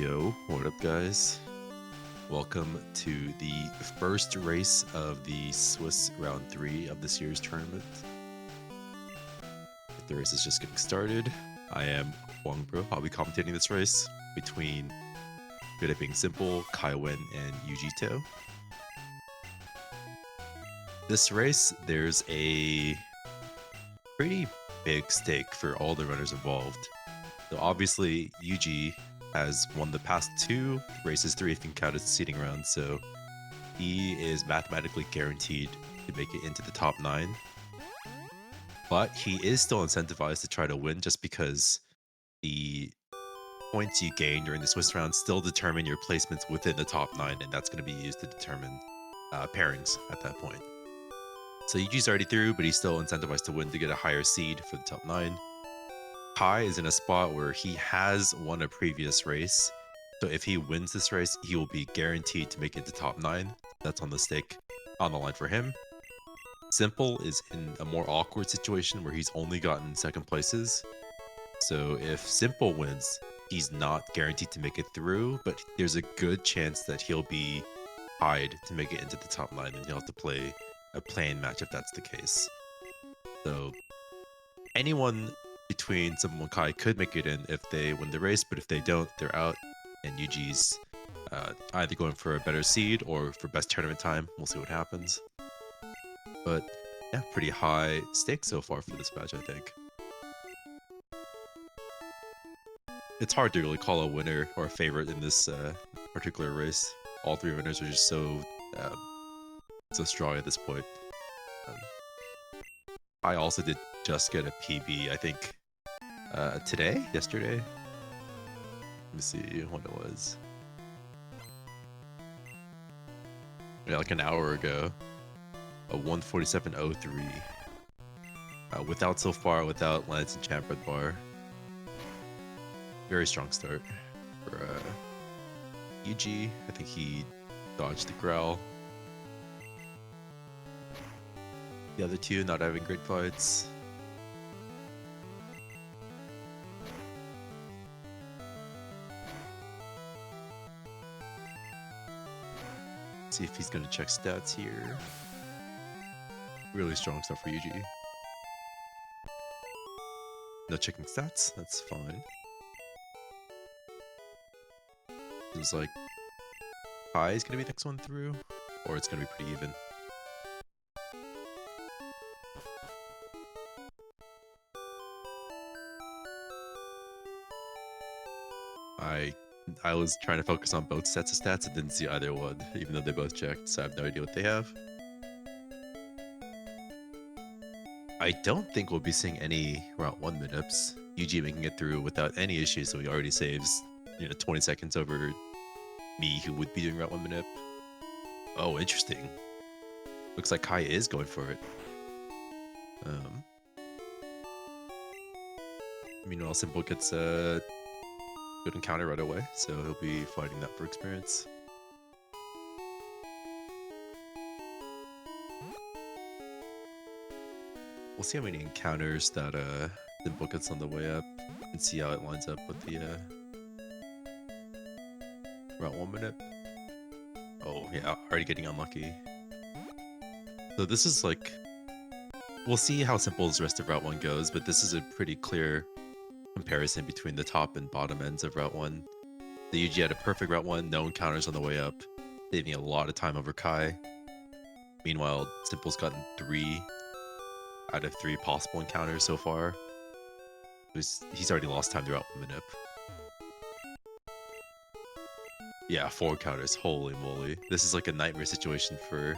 Yo, what up guys? Welcome to the first race of the Swiss round 3 of this year's tournament. The race is just getting started. I am Bro. I'll be commentating this race between good at being simple, KaiWhen, and Yujito. This race, there's a pretty big stake for all the runners involved. So obviously, Yuji has won the past 2 races, 3 if you can count as seeding rounds, so he is mathematically guaranteed to make it into the top 9. But he is still incentivized to try to win just because the points you gain during the Swiss round still determine your placements within the top 9, and that's going to be used to determine pairings at that point. So Yuji's already through, but he's still incentivized to win to get a higher seed for the top 9. Kai is in a spot where he has won a previous race, so if he wins this race, he will be guaranteed to make it to top 9. That's on the stake, on the line for him. Simple is in a more awkward situation where he's only gotten 2nd places. So if Simple wins, he's not guaranteed to make it through, but there's a good chance that he'll be tied to make it into the top 9, and he'll have to play a play-in match if that's the case. So anyone between Simple and Kai could make it in if they win the race, but if they don't, they're out, and Yuji's either going for a better seed or for best tournament time. We'll see what happens. But yeah, pretty high stakes so far for this match, I think. It's hard to really call a winner or a favorite in this particular race. All 3 winners are just so strong at this point. I also did just get a PB, I think, yesterday? Let me see when it was. Yeah, like an hour ago. A 147.03. Without Lance and Champ Red Bar. Very strong start for Yuji. I think he dodged the growl. The other 2 not having great fights. See if he's gonna check stats here. Really strong stuff for Yuji. No checking stats, that's fine. Seems like Kai is gonna be the next one through, or it's gonna be pretty even. I was trying to focus on both sets of stats and didn't see either one, even though they both checked, so I have no idea what they have. I don't think we'll be seeing any round 1 mid-ups. Yuji making it through without any issues, so he already saves 20 seconds over me, who would be doing round 1 mid-up. Oh, interesting. Looks like Kai is going for it. Meanwhile, Simple gets a good encounter right away, so he'll be fighting that for experience. We'll see how many encounters that Simple gets on the way up, and see how it lines up with the round 1 minute. Oh yeah, already getting unlucky. So this is like, we'll see how Simple's rest of Route 1 goes, but this is a pretty clear comparison between the top and bottom ends of Route 1. The Yuji had a perfect Route 1, no encounters on the way up, saving a lot of time over Kai. Meanwhile, Simple's gotten 3 out of 3 possible encounters so far. He's already lost time throughout the minute. Yeah, 4 encounters, holy moly. This is like a nightmare situation for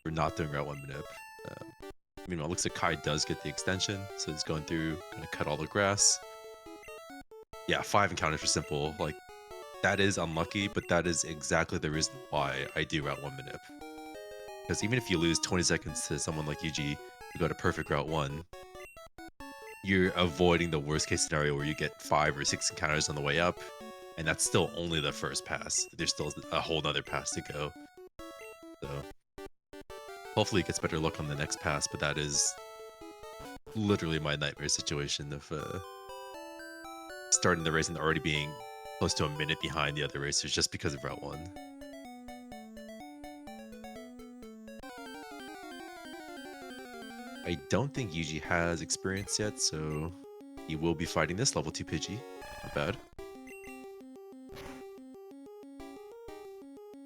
not doing Route 1 minute. Meanwhile, it looks like Kai does get the extension, so he's going through, gonna cut all the grass. Yeah, 5 encounters for Simple. Like, that is unlucky, but that is exactly the reason why I do Route 1 minute. Because even if you lose 20 seconds to someone like Yuji, who got a perfect Route 1, you're avoiding the worst case scenario where you get 5 or 6 encounters on the way up, and that's still only the first pass. There's still a whole nother pass to go. So hopefully it gets better luck on the next pass, but that is literally my nightmare situation of starting the race and already being close to a minute behind the other racers just because of Route 1. I don't think Yuji has experience yet, so he will be fighting this level 2 Pidgey. Not bad.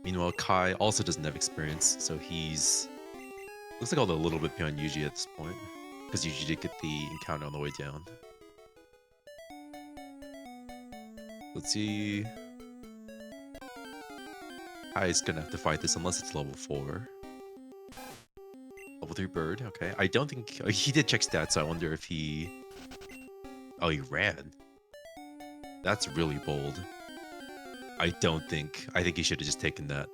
Meanwhile, Kai also doesn't have experience, so he's... looks like a little bit behind Yuji at this point, because Yuji did get the encounter on the way down. Let's see... Kai's gonna have to fight this unless it's level 4. Level 3 bird, okay. I don't think... he did check stats, so I wonder if he... oh, he ran. That's really bold. I think he should have just taken that.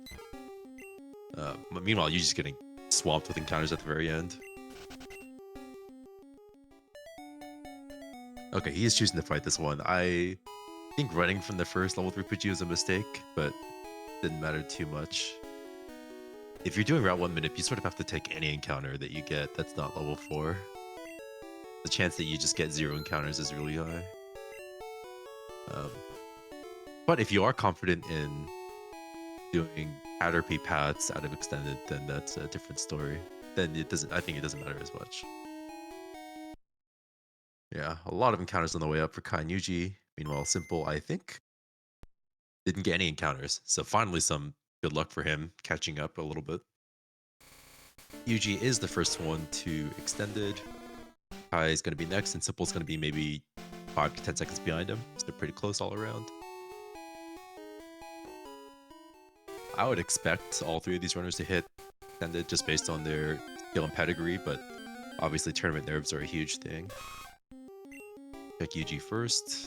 Meanwhile, you're just getting swamped with encounters at the very end. Okay, he is choosing to fight this one. I think running from the first level 3 Pidgey was a mistake, but didn't matter too much. If you're doing Route 1 Minute, you sort of have to take any encounter that you get that's not level 4. The chance that you just get 0 encounters is really high. But if you are confident in doing Caterpie paths out of extended, then that's a different story. Then it doesn't. I think it doesn't matter as much. Yeah, a lot of encounters on the way up for Kai and Yuji. Meanwhile, Simple, I think, didn't get any encounters. So finally, some good luck for him catching up a little bit. Yuji is the first one to extended. Kai is going to be next, and Simple's going to be maybe 5 to 10 seconds behind him. So they're pretty close all around. I would expect all 3 of these runners to hit extended just based on their skill and pedigree, but obviously tournament nerves are a huge thing. Pick Yuji first.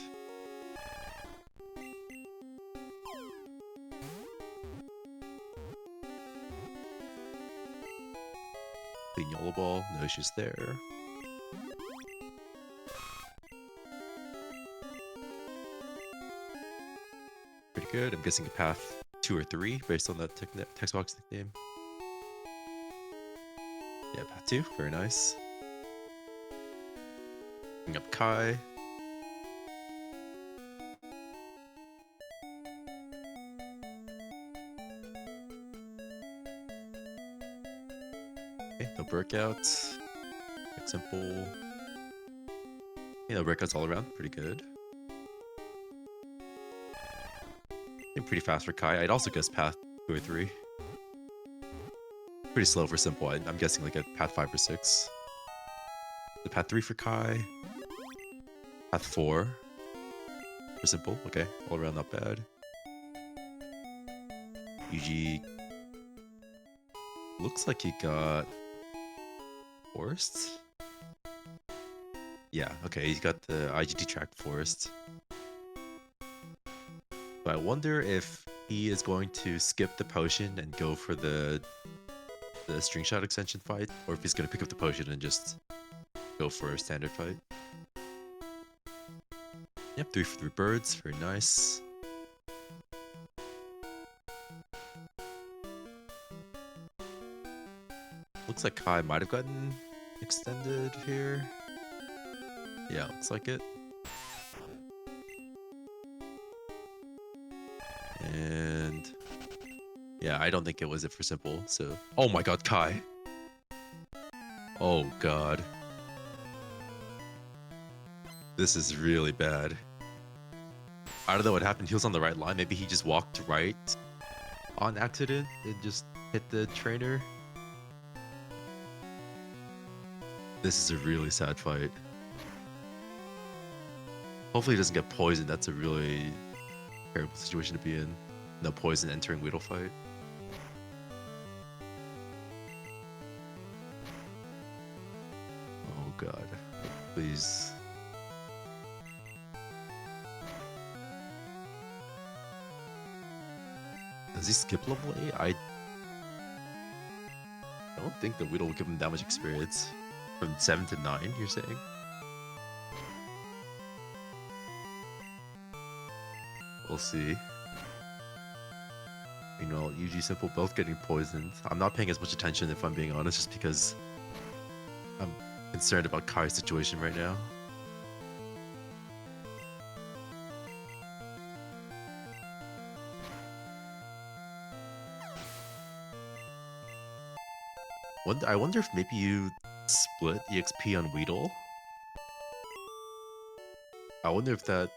Clean Yola Ball, no issues there. Pretty good. I'm guessing a path 2 or 3 based on that text box nickname. Yeah, path 2. Very nice. Bring up Kai. Okay, no breakouts. Quite simple. Yeah, no breakouts all around. Pretty good. Pretty fast for Kai. I'd also guess path 2 or 3. Pretty slow for Simple. I'm guessing like at path 5 or 6. The path 3 for Kai. Path 4 for Simple. Okay, all around not bad. Yuji looks like he got Forest. Yeah, okay, he's got the IGT track Forest. But I wonder if he is going to skip the potion and go for the string shot extension fight, or if he's going to pick up the potion and just go for a standard fight. Yep, 3 for 3 birds, very nice. Looks like Kai might have gotten extended here. Yeah, looks like it. And yeah, I don't think it was it for Simple, so... oh my god, Kai! Oh god. This is really bad. I don't know what happened, he was on the right line, maybe he just walked right on accident and just hit the trainer. This is a really sad fight. Hopefully he doesn't get poisoned, that's a really terrible situation to be in. No poison entering Weedle fight. Oh god. Please. Does he skip level 8? I don't think the Weedle will give him that much experience. From 7 to 9, you're saying? We'll see. You know, Yuji Simple both getting poisoned. I'm not paying as much attention if I'm being honest, just because I'm concerned about Kai's situation right now. I wonder if maybe you split EXP on Weedle. I wonder if that...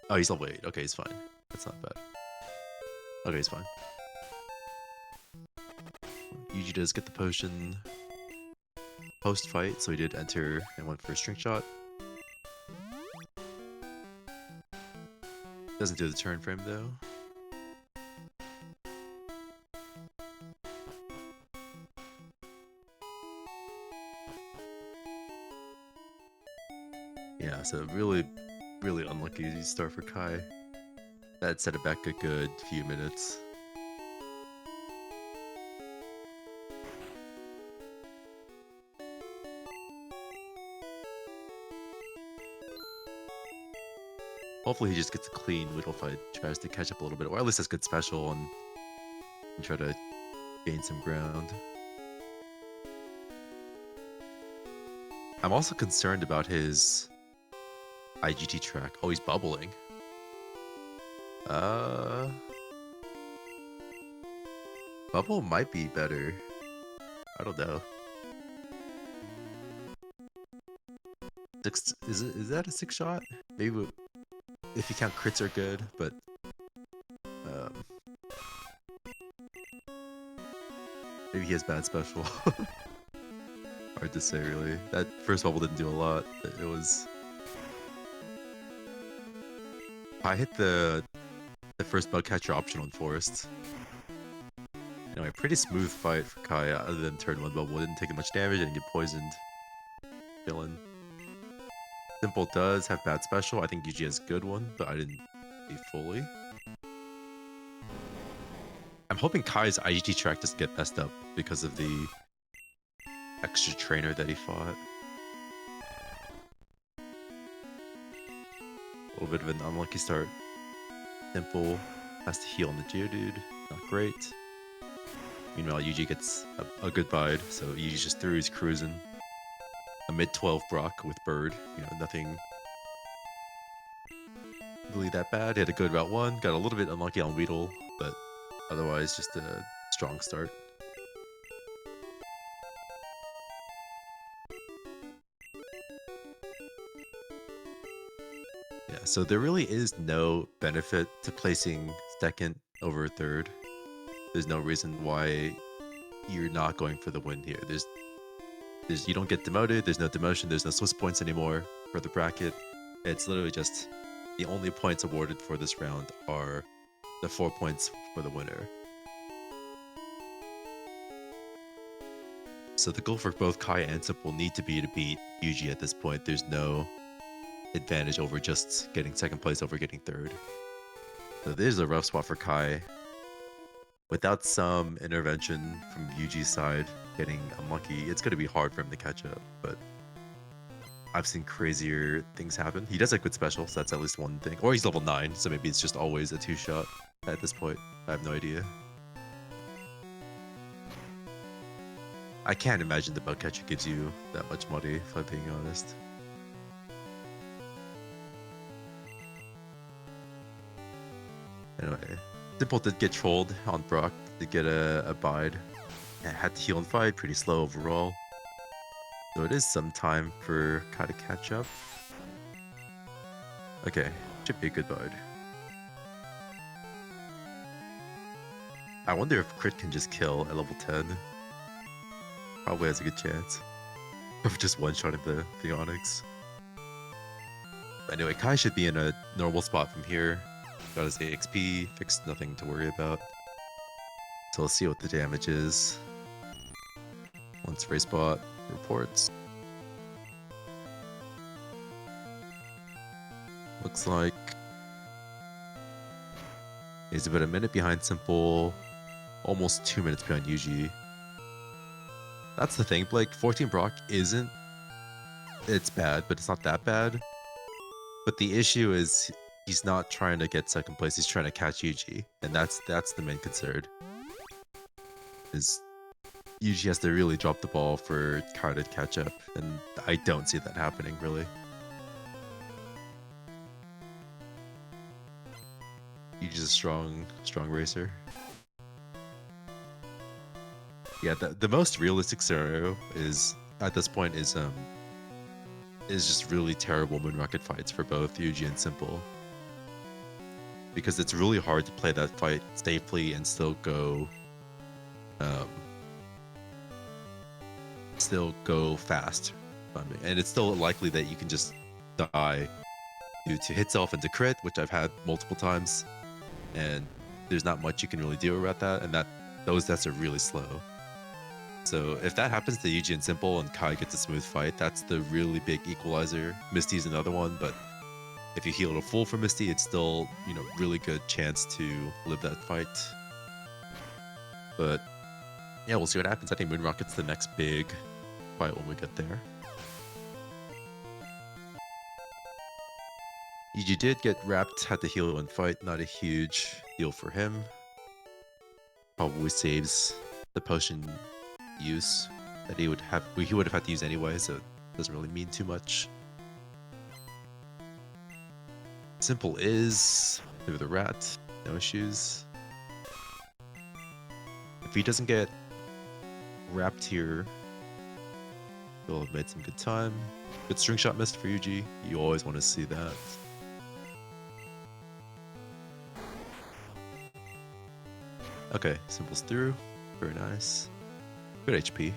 Oh, he's level 8. Okay, he's fine. That's not bad. Okay, he's fine. Yuji does get the potion post-fight, so he did enter and went for a string shot. Doesn't do the turn frame, though. Yeah, so really unlucky start for Kai. That set it back a good few minutes. Hopefully he just gets a clean Whittle fight, tries to catch up a little bit, or at least has good special and try to gain some ground. I'm also concerned about his IGT track. Oh, he's bubbling. Bubble might be better. I don't know. Is that a 6 shot? Maybe if you count crits are good, but maybe he has bad special. Hard to say, really. That first bubble didn't do a lot. It was... I hit the first bug catcher option on Forest. Anyway, pretty smooth fight for Kai, other than turn 1 bubble. Didn't take much damage, didn't get poisoned. Chillin'. Simple does have bad special. I think Yuji has a good one, but I didn't see fully. I'm hoping Kai's IGT track doesn't get messed up because of the extra trainer that he fought. A little bit of an unlucky start. Simple has to heal on the Geodude. Not great. Meanwhile, Yuji gets a good bide, so Yuji's just through, he's cruising. A mid-12 Brock with Bird, you know, nothing really that bad. He had a good Route 1, got a little bit unlucky on Weedle, but otherwise just a strong start. Yeah, so there really is no benefit to placing second over third. There's no reason why you're not going for the win here. You don't get demoted, there's no demotion, there's no Swiss points anymore for the bracket. It's literally just the only points awarded for this round are the 4 points for the winner. So the goal for both Kai and Sip will need to be to beat Yuji at this point. There's no advantage over just getting second place over getting third. So this is a rough spot for Kai. Without some intervention from Yuji's side, getting unlucky, it's going to be hard for him to catch up, but I've seen crazier things happen. He does have good special, so that's at least one thing. Or he's level 9, so maybe it's just always a 2-shot at this point. I have no idea. I can't imagine the bug catcher gives you that much money, if I'm being honest. Anyway, Simple did get trolled on Brock to get a bide. And had to heal and fight, pretty slow overall. So it is some time for Kai to catch up. Okay, should be a good bide. I wonder if Crit can just kill at level 10. Probably has a good chance of just one-shotting the Onyx. But anyway, Kai should be in a normal spot from here. Got his AXP, fixed, nothing to worry about. So let's see what the damage is once RaceBot reports. Looks like he's about a minute behind Simple, almost 2 minutes behind Yuji. That's the thing, Blake. 14 Brock isn't... It's bad, but it's not that bad. But the issue is he's not trying to get second place, he's trying to catch Yuji. And that's the main concern. Is Yuji has to really drop the ball for Kai to catch up, and I don't see that happening, really. Yuji's a strong racer. Yeah, the most realistic scenario is at this point is just really terrible Moon Rocket fights for both Yuji and Simple. Because it's really hard to play that fight safely and um still go fast. And it's still likely that you can just die due to hit self into crit, which I've had multiple times, and there's not much you can really do about that, and those deaths are really slow. So if that happens to Yuji and Simple and Kai gets a smooth fight, that's the really big equalizer. Misty's another one, but if you heal to full for Misty, it's still, really good chance to live that fight. But yeah, we'll see what happens. I think Moon Rocket's the next big fight when we get there. Yuji did get wrapped, had to heal and fight, not a huge deal for him. Probably saves the potion use that he would have had to use anyway, so it doesn't really mean too much. Simple is through the rat, no issues. If he doesn't get wrapped here, he'll have made some good time. Good string shot missed for Yuji. You always want to see that. Okay, Simple's through. Very nice. Good HP.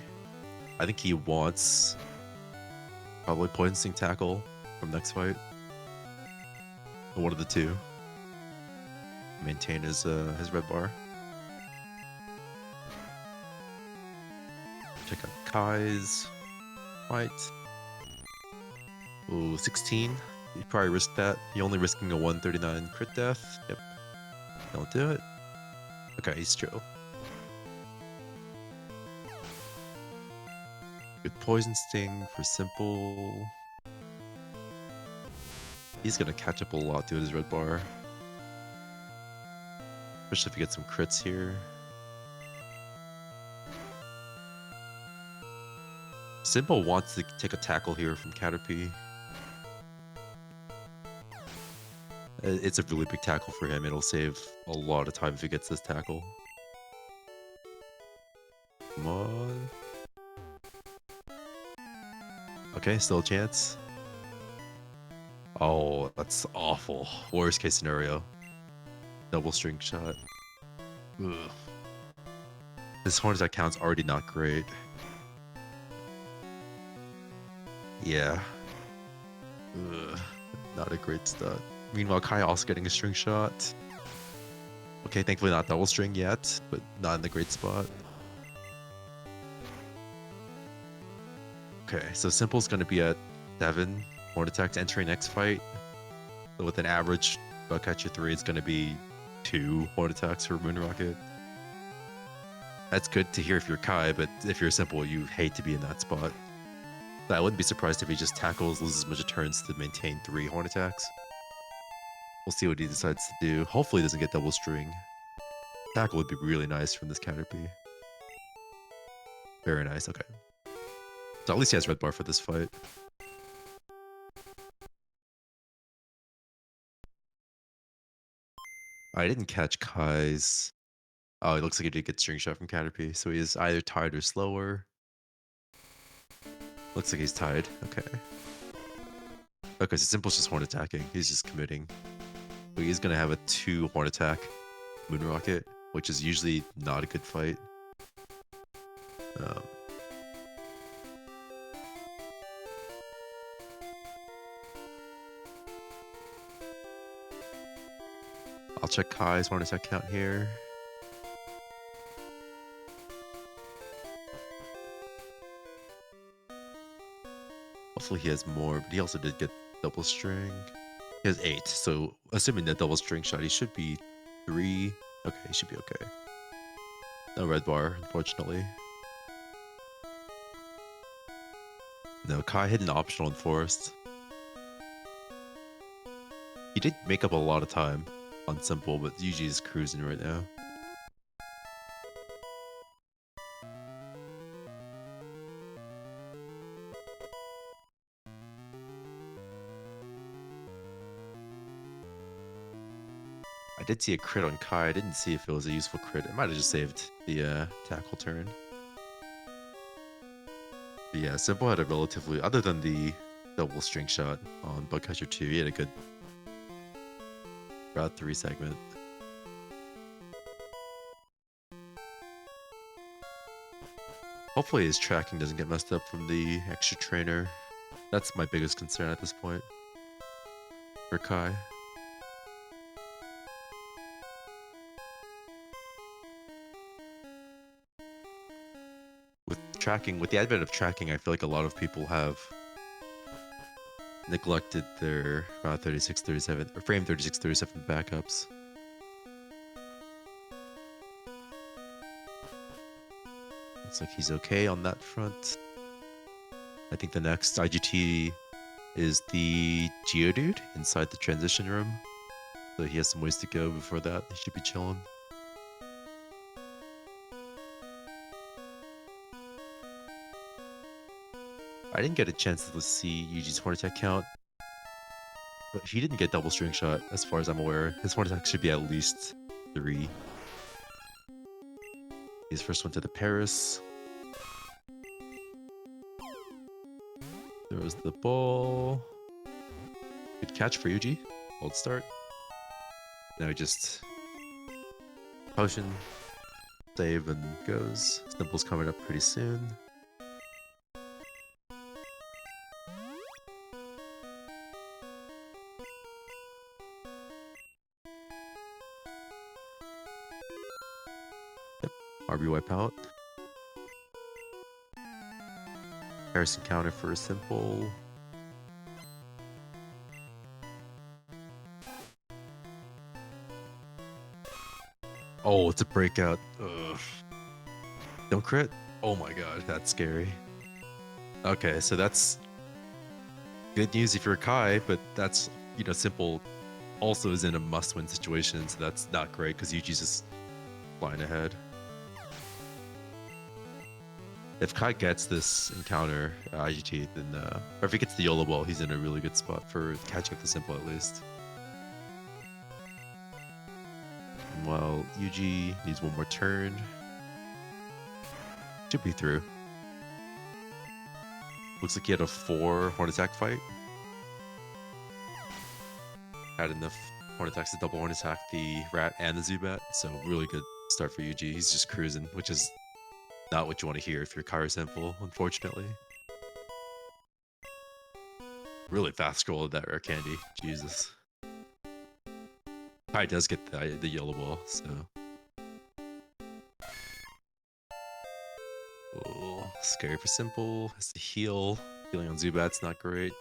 I think he wants probably Poison Sting Tackle from next fight. Or one of the two. Maintain his red bar. Check out Kai's fight. Ooh, 16. You'd probably risk that. You're only risking a 139 crit death. Yep. Don't do it. Okay, he's chill. Good Poison Sting for Simple. He's gonna catch up a lot to his red bar. Especially if you get some crits here. Simple wants to take a tackle here from Caterpie. It's a really big tackle for him. It'll save a lot of time if he gets this tackle. Come on. Okay, still a chance. Oh, that's awful. Worst case scenario. Double string shot. Ugh. This horn attack count's already not great. Yeah. Ugh. Not a great start. Meanwhile, Kai also getting a string shot. Okay, thankfully not double string yet, but not in the great spot. Okay, so Simple's going to be at 7 horn attacks entering next fight. So with an average Bugcatcher 3, it's going to be 2 horn attacks for Moon Rocket. That's good to hear if you're Kai, but if you're Simple, you hate to be in that spot. So I wouldn't be surprised if he just tackles, loses a bunch of turns to maintain 3 horn attacks. We'll see what he decides to do. Hopefully he doesn't get double string. Tackle would be really nice from this Caterpie. Very nice, okay. So at least he has red bar for this fight. I didn't catch Kai's. Oh, it looks like he did get string shot from Caterpie, so he is either tied or slower. Looks like he's tied. Okay. Okay, so Simple's just horn attacking. He's just committing. But he's gonna have a 2 horn attack Moon Rocket, which is usually not a good fight. I'll check Kai's horn attack count here. Hopefully he has more, but he also did get double string. He has 8, so assuming that double string shot, he should be 3. Okay, he should be okay. No red bar, unfortunately. No, Kai hit an optional in Forest. He did make up a lot of time on Simple, but Yuji is cruising right now. I did see a crit on Kai. I didn't see if it was a useful crit. It might have just saved the tackle turn. Yeah, Simple had a relatively, other than the double string shot on Bug Catcher 2, he had a good Route 3 segment. Hopefully his tracking doesn't get messed up from the extra trainer. That's my biggest concern at this point for Kai. With tracking, with the advent of tracking, I feel like a lot of people have neglected their 3637 or frame 3637 backups. Looks like he's okay on that front. I think the next IGT is the Geodude inside the transition room. So he has some ways to go before that. He should be chilling. I didn't get a chance to see Yuji's horn attack count, but he didn't get double string shot as far as I'm aware. His horn attack should be at least 3. His first one to the Paris. Throws the ball. Good catch for Yuji. Old start. Now he just potion, save, and goes. Simple's coming up pretty soon. RB wipe out. Harrison counter for a Simple. Oh, it's a breakout. Ugh. Don't crit? Oh my god, that's scary. Okay, so that's good news if you're Kai, but that's, you know, Simple also is in a must-win situation, so that's not great because Yuji's just flying ahead. If Kai gets this encounter, IGT, then, or if he gets the YOLO ball, he's in a really good spot for catching up the Simple at least. While Yuji needs one more turn. Should be through. Looks like he had a 4 horn attack fight. Had enough horn attacks to double horn attack the Rat and the Zubat, so really good start for Yuji. He's just cruising, which is not what you want to hear if you're Kai Simple, unfortunately. Really fast scroll of that rare candy. Jesus. Kai does get the yellow ball, so. Oh, scary for Simple. Has to heal. Healing on Zubat's not great.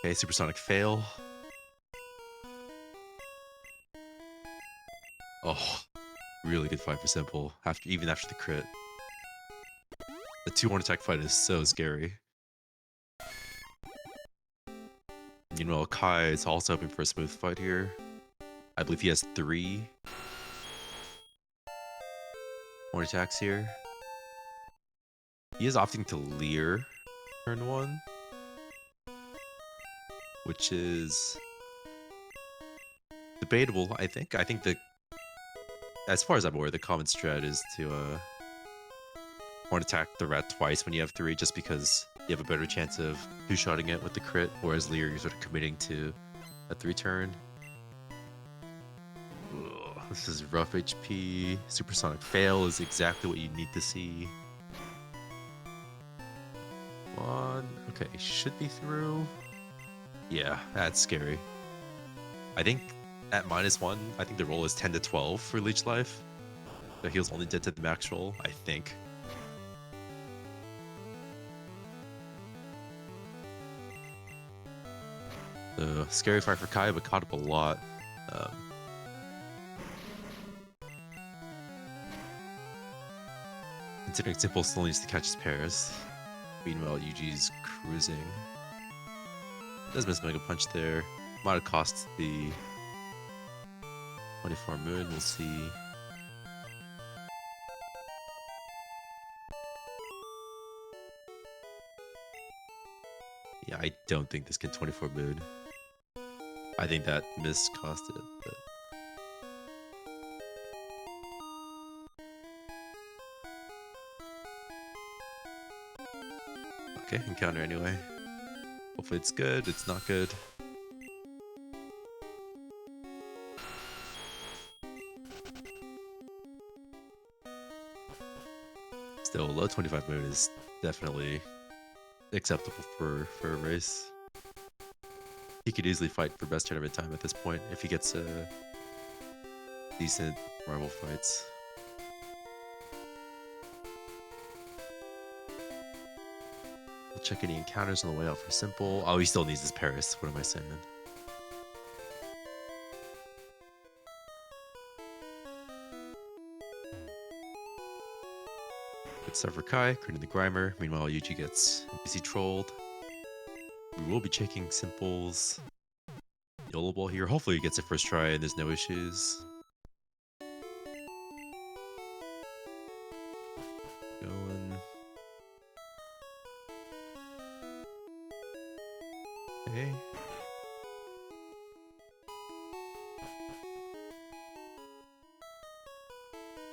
Okay, supersonic fail. Oh, really good fight for Simple. Even after the crit. The 2 horn attack fight is so scary. You know, Kai is also hoping for a smooth fight here. I believe he has 3 horn attacks here. He is opting to Leer turn 1, which is debatable, I think. I think as far as I'm aware, the common strat is to horn attack the Rat twice when you have 3, just because you have a better chance of 2-shotting it with the crit, whereas Leer, you're sort of committing to a 3 turn. Ugh, this is rough HP. Supersonic fail is exactly what you need to see. Okay, should be through. Yeah, that's scary. I think at -1, I think the roll is 10 to 12 for Leech Life. So heals only dead to the max roll, I think. The scary fight for Kai, but caught up a lot. Considering Simple still needs to catch his Paris. Meanwhile, Yuji's cruising. Does miss Mega Punch there. Might have cost the 24 Moon, we'll see. Yeah, I don't think this can 24 Moon. I think that miss cost it, but... Okay, encounter anyway. Hopefully it's good, it's not good. Still, low 25 moon is definitely acceptable for a race. He could easily fight for best tournament time at this point if he gets decent marble fights. I'll check any encounters on the way out for simple. Oh, he still needs his Paris. What am I saying? Good stuff for Kai, creating the Grimer. Meanwhile, Yuji gets NPC trolled. We will be checking simples. YOLO ball here. Hopefully he gets it first try and there's no issues. Going. Okay.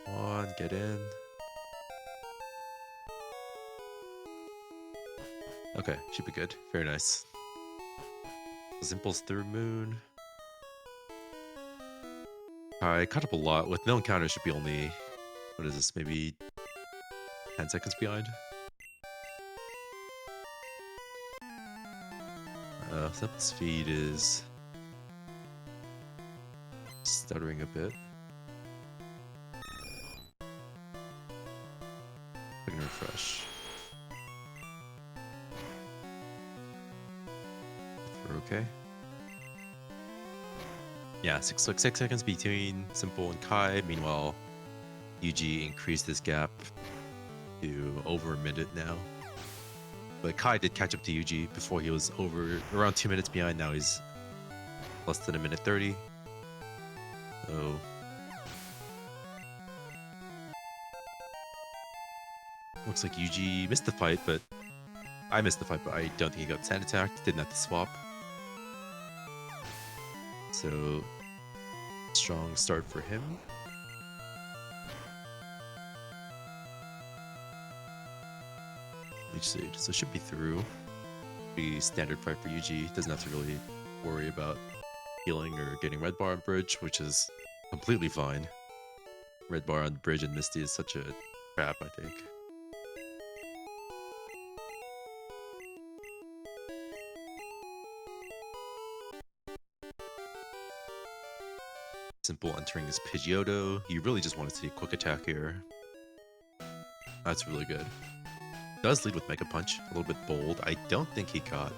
Come on, get in. Okay, should be good. Very nice. Simples through moon. I caught up a lot. With no encounter, should be only, what is this, maybe 10 seconds behind? Simple's feed is stuttering a bit. I can refresh. We're okay. Yeah, 6 seconds between Simple and Kai. Meanwhile, Yuji increased this gap to over a minute now. But Kai did catch up to Yuji before. He was over around 2 minutes behind. Now he's less than a minute 30. So looks like Yuji missed the fight, but I missed the fight, but I don't think he got sand attacked. Didn't have to swap. So strong start for him. Leech Seed, so should be through. Be standard fight for Yuji. Doesn't have to really worry about healing or getting red bar on bridge, which is completely fine. Red bar on bridge and Misty is such a trap, I think. Simple entering his Pidgeotto. You really just want to see a quick attack here. That's really good. Does lead with Mega Punch, a little bit bold. I don't think he got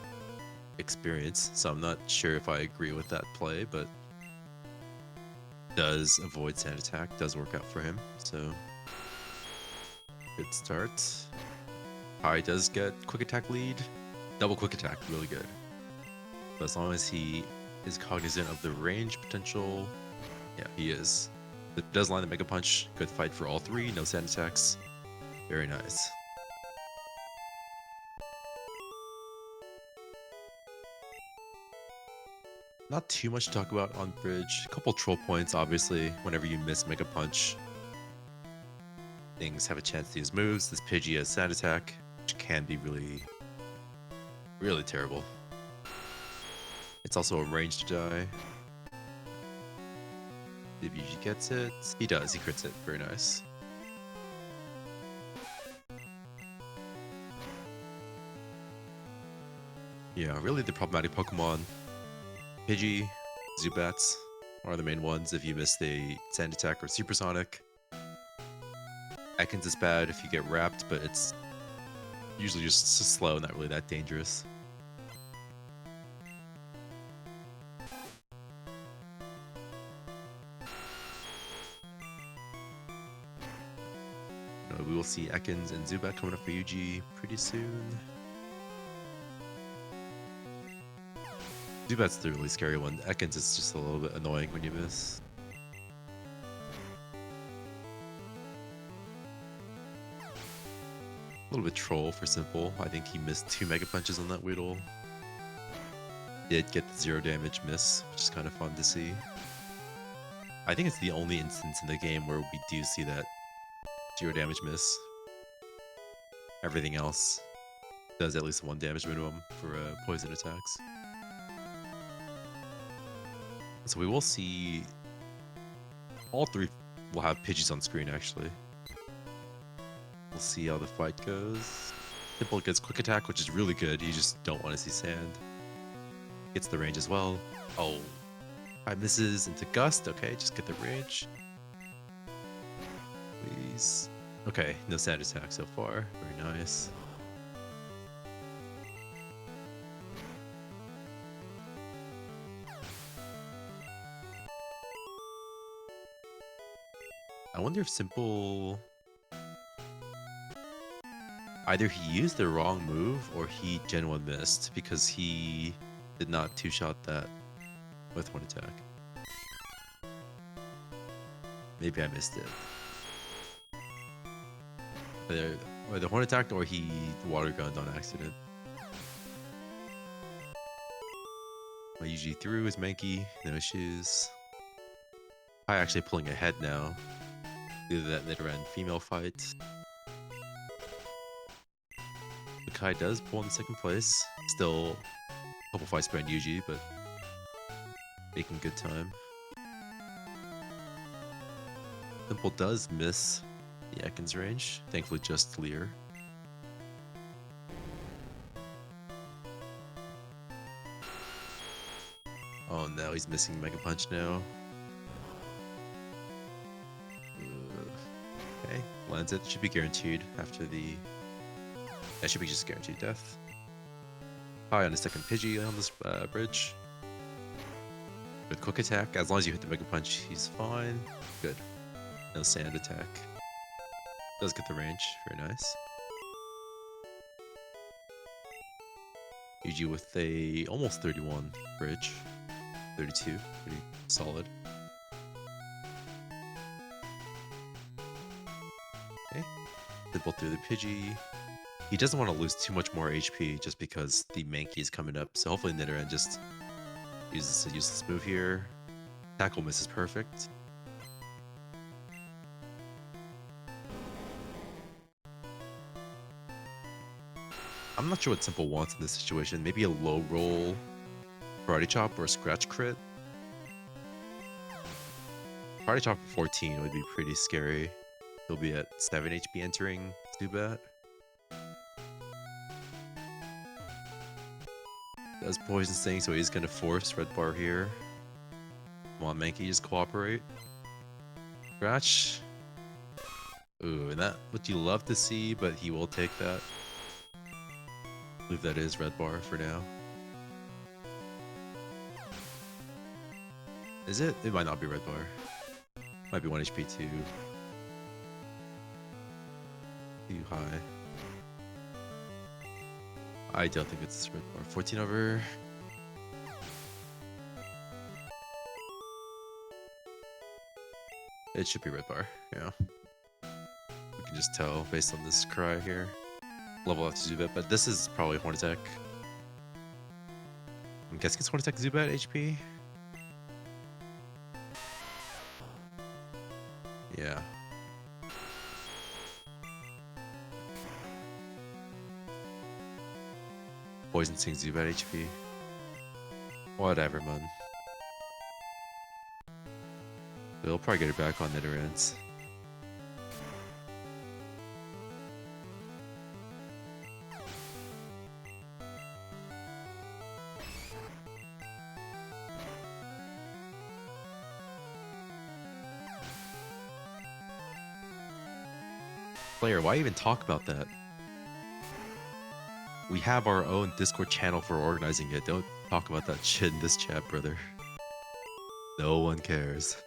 experience, so I'm not sure if I agree with that play, but does avoid Sand Attack, does work out for him, so good start. Kai does get Quick Attack lead. Double Quick Attack, really good. But as long as he is cognizant of the range potential, yeah, he is. It does line the Mega Punch, good fight for all three, no Sand Attacks. Very nice. Not too much to talk about on bridge. A couple troll points, obviously. Whenever you miss Mega Punch, things have a chance to use moves. This Pidgey has Sand Attack, which can be really, really terrible. It's also a range to die. If Yuji gets it, he does. He crits it. Very nice. Yeah, really the problematic Pokemon. Pidgey, Zubats are the main ones if you miss the Sand Attack or Supersonic. Ekans is bad if you get wrapped, but it's usually just slow, not really that dangerous. We will see Ekans and Zubat coming up for Yuji pretty soon. Zubat's the really scary one. Ekans is just a little bit annoying when you miss. A little bit troll for Simple. I think he missed 2 Mega Punches on that Weedle. Did get the 0 damage miss, which is kind of fun to see. I think it's the only instance in the game where we do see that 0 damage miss. Everything else Does at least 1 damage minimum for poison attacks. So we will see all 3 will have Pidgeys on screen actually. We'll see how the fight goes. Simple gets quick attack, which is really good. You just don't want to see sand. Gets the range as well. Oh, 5 misses into Gust. Okay, just get the range. Please. Okay, no sand attack so far. Very nice. I wonder if Simple... Either he used the wrong move or he Gen 1 missed because he did not 2-shot that with 1 attack. Maybe I missed it. Or the horn attacked or he water gunned on accident. My UG through is Mankey, no issues. I actually pulling ahead now. Due to that mid-round female fight. The Kai does pull in 2nd place. Still a couple fights behind UG, but making good time. Simple does miss the Ekans range. Thankfully just Leer. Oh no, he's missing Mega Punch now. Okay, lands it. Should be guaranteed after the... That should be just guaranteed death. High on his 2nd Pidgey on this bridge. With quick attack, as long as you hit the Mega Punch, he's fine. Good. No sand attack. Does get the range. Very nice. UG with a almost 31 bridge. 32. Pretty solid. Okay. Simple through the Pidgey. He doesn't want to lose too much more HP just because the Mankey is coming up. So hopefully Nidoran just uses a useless move here. Tackle miss is perfect. I'm not sure what Simple wants in this situation. Maybe a low roll Karate Chop or a Scratch Crit. Karate Chop for 14 would be pretty scary. He'll be at 7 HP entering Zubat. Does Poison Sting, so he's going to force Red Bar here. Come on, Mankey, just cooperate. Scratch. Ooh, and that what you love to see, but he will take that. I believe that is Red Bar for now. Is it? It might not be Red Bar. Might be 1 HP too high. I don't think it's Red Bar. 14 over. It should be Red Bar, yeah. We can just tell based on this cry here. Level up to Zubat, but this is probably Horn Attack. I'm guessing it's Horn Attack Zubat HP. Yeah. Poison Sting Zubat HP. Whatever, man. They'll probably get it back on Nidorans. Player, why even talk about that? We have our own Discord channel for organizing it. Don't talk about that shit in this chat, brother. No one cares.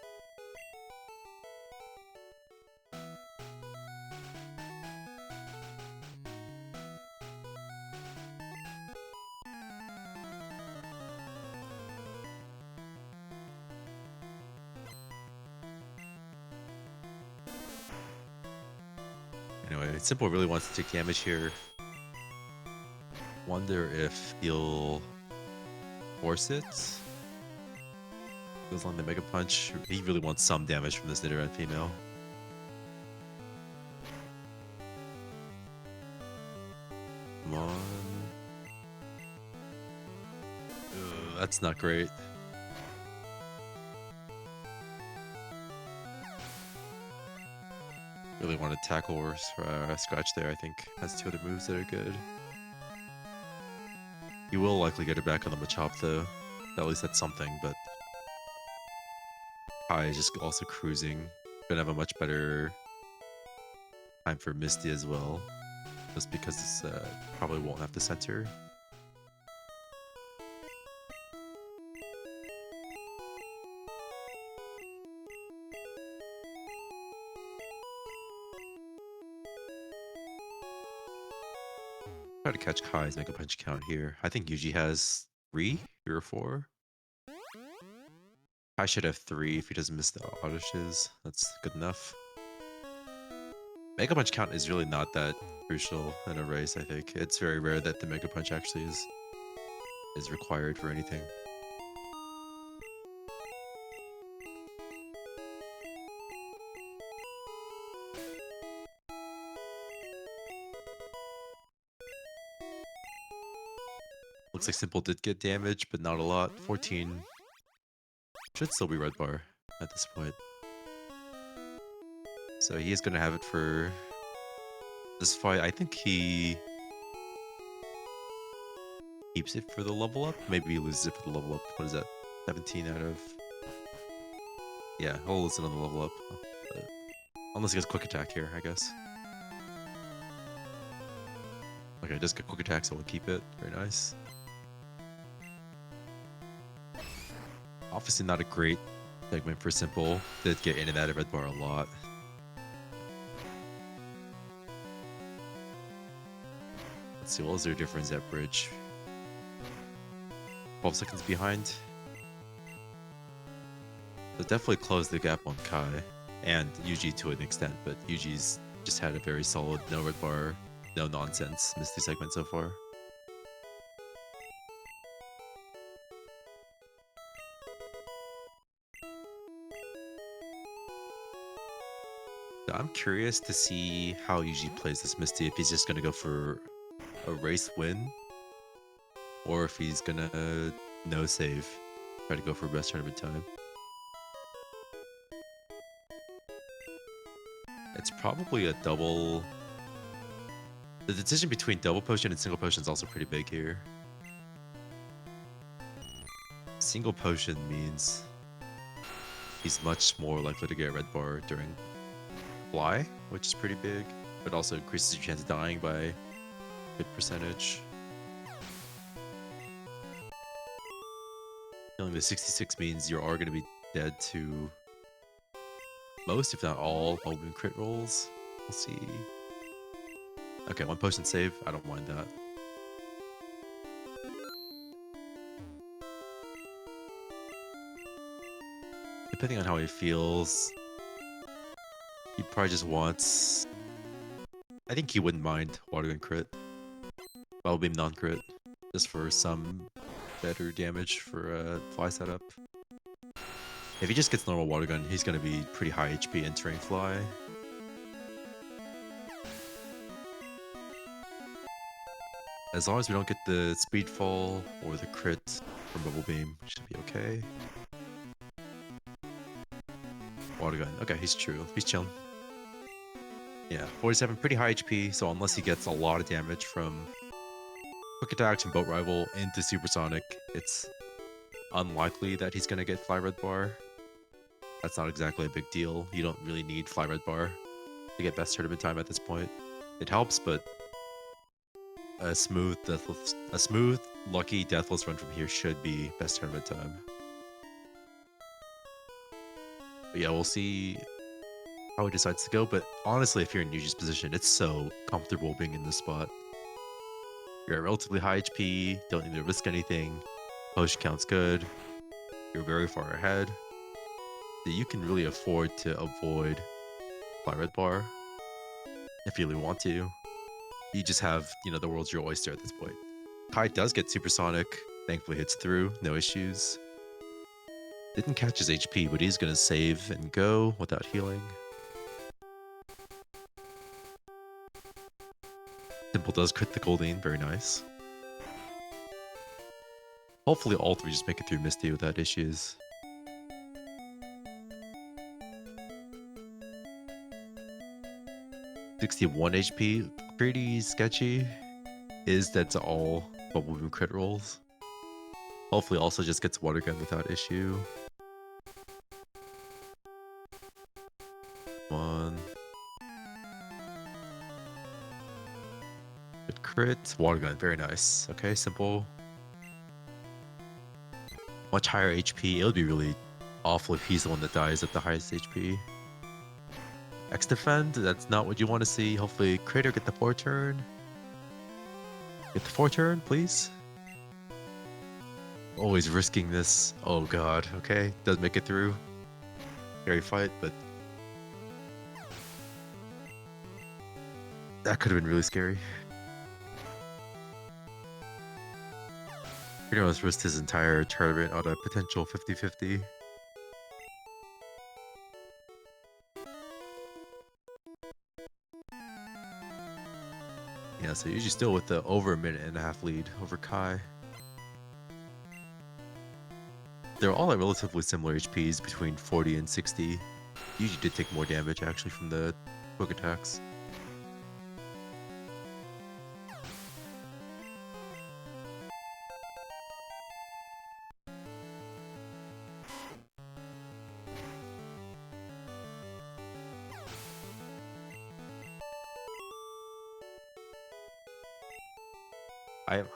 Anyway, Simple really wants to take damage here. Wonder if he'll force it. Goes along the Mega Punch. He really wants some damage from this Nidoran female. Come on. That's not great. Really want to tackle or scratch there, I think. Has two other moves that are good. You will likely get it back on the Machop though. At least that's something, but Kai is just also cruising. Gonna have a much better time for Misty as well. Just because this probably won't have the center. Try to catch Kai's Mega Punch count here. I think Yuji has 3 or 4. Kai should have 3 if he doesn't miss the auto shiz. That's good enough. Mega Punch count is really not that crucial in a race, I think. It's very rare that the Mega Punch actually is required for anything. Looks like Simple did get damage, but not a lot. 14. Should still be red bar at this point. So he is going to have it for this fight. I think he keeps it for the level up. Maybe he loses it for the level up. What is that? 17 out of... Yeah, he'll lose it on the level up. Unless he gets quick attack here, I guess. Okay, just get quick attack, so we'll keep it. Very nice. Obviously not a great segment for Simple. Did get in and out of red bar a lot. Let's see, what was their difference at bridge? 12 seconds behind. So definitely closed the gap on Kai and Yuji to an extent, but Yuji's just had a very solid no red bar, no nonsense Misty segment so far. I'm curious to see how Yuji plays this Misty, if he's just going to go for a race win, or if he's going to no save, try to go for best tournament time. It's probably a double... The decision between double potion and single potion is also pretty big here. Single potion means he's much more likely to get a red bar during fly, which is pretty big, but also increases your chance of dying by a good percentage. Killing the 66 means you are going to be dead to most, if not all, Open crit rolls. We'll see. Okay, 1 potion save. I don't mind that. Depending on how he feels, he probably just wants... I think he wouldn't mind Water Gun crit. Bubble Beam non-crit. Just for some better damage for fly setup. If he just gets normal Water Gun, he's going to be pretty high HP entering fly. As long as we don't get the speed fall or the crit from Bubble Beam, we should be okay. Water Gun. Okay, he's true. He's chilling. Yeah, 47, pretty high HP, so unless he gets a lot of damage from quick attacks and Boat Rival into Supersonic, it's unlikely that he's going to get Fly Red Bar. That's not exactly a big deal. You don't really need Fly Red Bar to get best tournament time at this point. It helps, but a smooth, lucky deathless run from here should be best tournament time. But yeah, we'll see how he decides to go, but honestly, if you're in Yuji's position, it's so comfortable being in this spot. You're at relatively high HP, don't need to risk anything, potion count's good, you're very far ahead, so you can really afford to avoid Fly Red Bar if you really want to. You just have, you know, the world's your oyster at this point. Kai does get Supersonic, thankfully hits through, no issues. Didn't catch his HP, but he's gonna save and go without healing. Simple does crit the Goldeen, very nice. Hopefully all three just make it through Misty without issues. $61 HP, pretty sketchy. Is dead to all Bubble Boom crit rolls. Hopefully also just gets Water Gun without issue. One. Good crit. Water Gun, very nice. Okay, simple. Much higher HP. It would be really awful if he's the one that dies at the highest HP. X defend, that's not what you want to see. Hopefully Crater get the 4-turn. Get the 4-turn, please. Always risking this. Oh god, okay. Does make it through. Scary fight, but that could have been really scary. He almost risked his entire tournament on a potential 50-50. Yeah, so usually still with the over a minute and a half lead over Kai. They're all at relatively similar HPs between 40 and 60. Usually did take more damage actually from the quick attacks.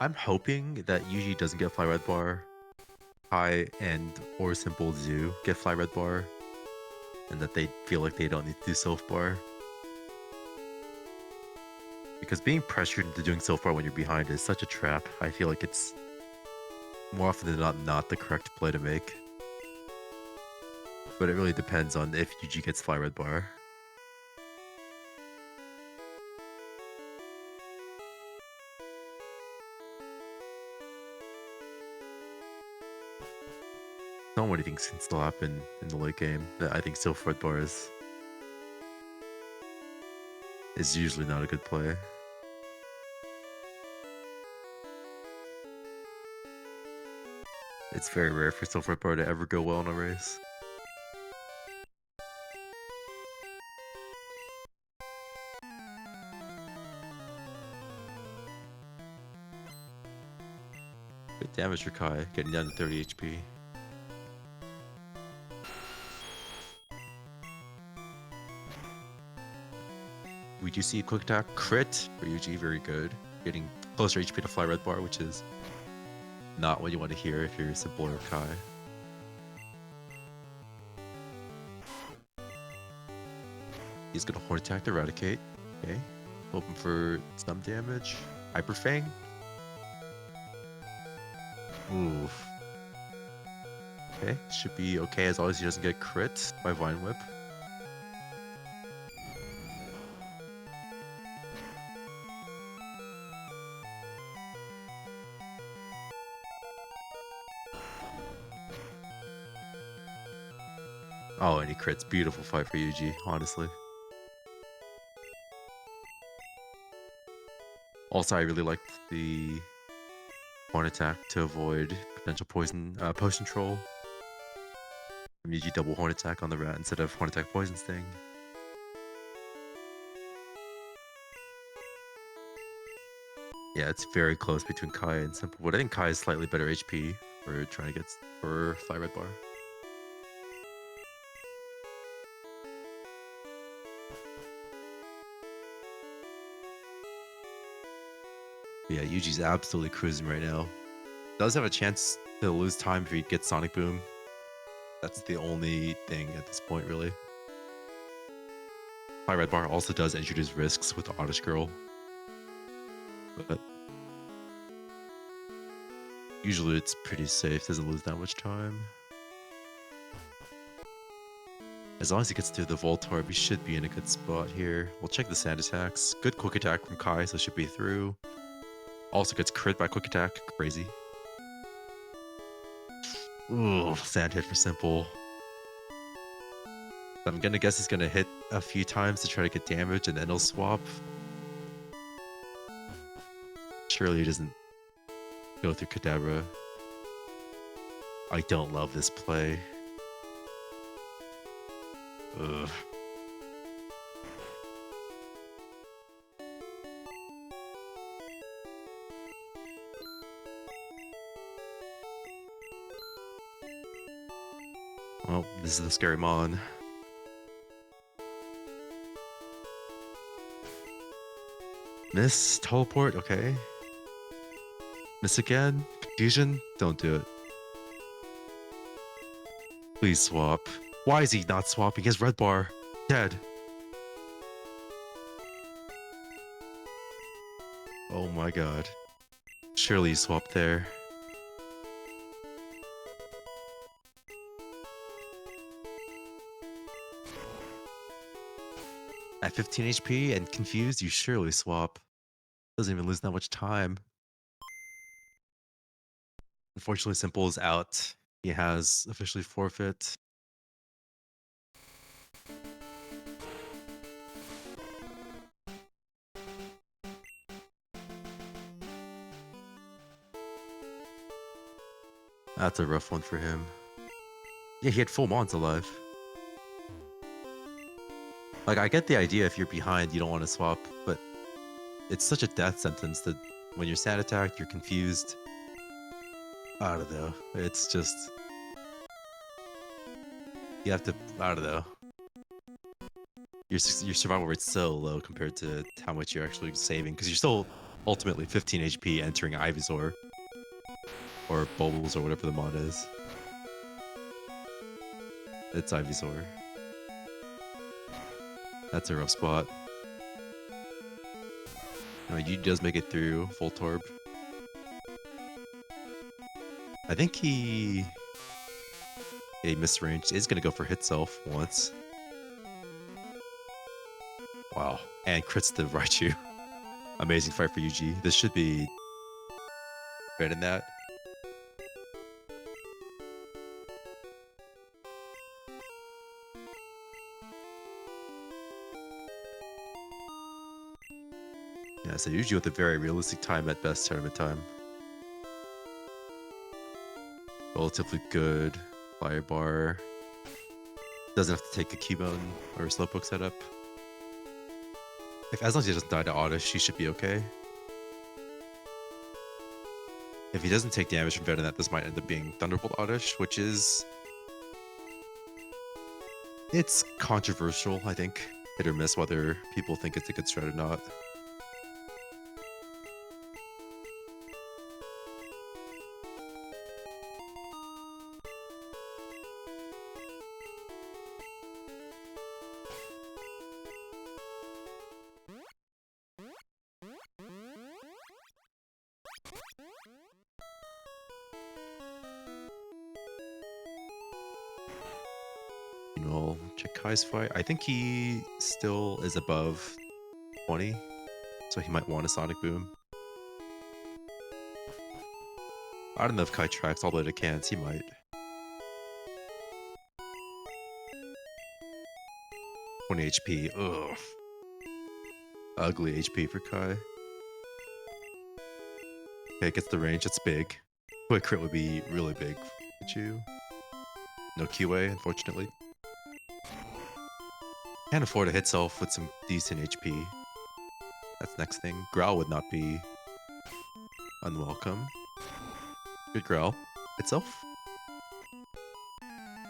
I'm hoping that Yuji doesn't get Fly Red Bar. Kai and or Simple do get Fly Red Bar. And that they feel like they don't need to do Self Bar. Because being pressured into doing Self Bar when you're behind is such a trap. I feel like it's more often than not the correct play to make. But it really depends on if Yuji gets Fly Red Bar. So many things can still happen in the late game that I think Self Red Bar is usually not a good play. It's very rare for Self Red Bar to ever go well in a race. Good damage for Kai, getting down to 30 HP. We do see a quick attack crit for Yuji, very good. Getting closer HP to Fly Red Bar, which is not what you want to hear if you're Simple or Kai. He's gonna Horn Attack to Eradicate. Okay. Hoping for some damage. Hyper Fang. Oof. Okay, should be okay as long as he doesn't get crit by Vine Whip. Oh, and he crits. Beautiful fight for Yuji, honestly. Also, I really liked the Horn Attack to avoid potential poison troll. From Yuji double Horn Attack on the rat instead of Horn Attack Poison Sting. Yeah, it's very close between Kai and Simple, but I think Kai is slightly better HP for trying to get for Fly Red Bar. Yeah, Yuji's absolutely cruising right now. Does have a chance to lose time if he gets Sonic Boom. That's the only thing at this point, really. Fly Red Bar also does introduce risks with Oddish Girl. But usually it's pretty safe, doesn't lose that much time. As long as he gets through the Voltorb, we should be in a good spot here. We'll check the Sand attacks. Good quick attack from Kai, so should be through. Also gets crit by quick attack. Crazy. Ooh, Sand hit for Simple. I'm gonna guess he's gonna hit a few times to try to get damage and then he'll swap. Surely he doesn't go through Kadabra. I don't love this play. Ugh. Well, this is the scary mon. Miss, teleport, okay. Miss again, confusion, don't do it. Please swap. Why is he not swapping? He has red bar. Dead. Oh my god. Surely you swapped there. At 15 HP and confused, you surely swap. Doesn't even lose that much time. Unfortunately, Simple is out. He has officially forfeit. That's a rough one for him. Yeah, he had full mons alive. Like, I get the idea if you're behind, you don't want to swap, but it's such a death sentence that when you're sand attacked, you're confused. I don't know. It's just... You have to... I don't know. Your survival rate's so low compared to how much you're actually saving, because you're still ultimately 15 HP entering Ivysaur. Or Bubbles, or whatever the mod is. It's Ivysaur. That's a rough spot. No, you does make it through full Torb. I think he misranged. Is gonna go for hit self once. Wow, and crits the Raichu. Amazing fight for UG. This should be better than that. Yeah, so usually with a very realistic time at best tournament time. Relatively good. Fire bar. Doesn't have to take a Keybone or a Slowpoke setup. As long as he doesn't die to Oddish, he should be okay. If he doesn't take damage from Venonat, this might end up being Thunderbolt Oddish, which is... It's controversial, I think. Hit or miss whether people think it's a good strat or not. We'll check Kai's fight. I think he still is above 20, so he might want a Sonic Boom. I don't know if Kai tracks all the way to cans, he might. HP. Ugh. Ugly HP for Kai. Okay, gets the range, it's big. Quick crit would be really big. Pikachu. No QA, unfortunately. Can't afford to hit self with some decent HP. That's next thing. Growl would not be unwelcome. Good Growl. Itself.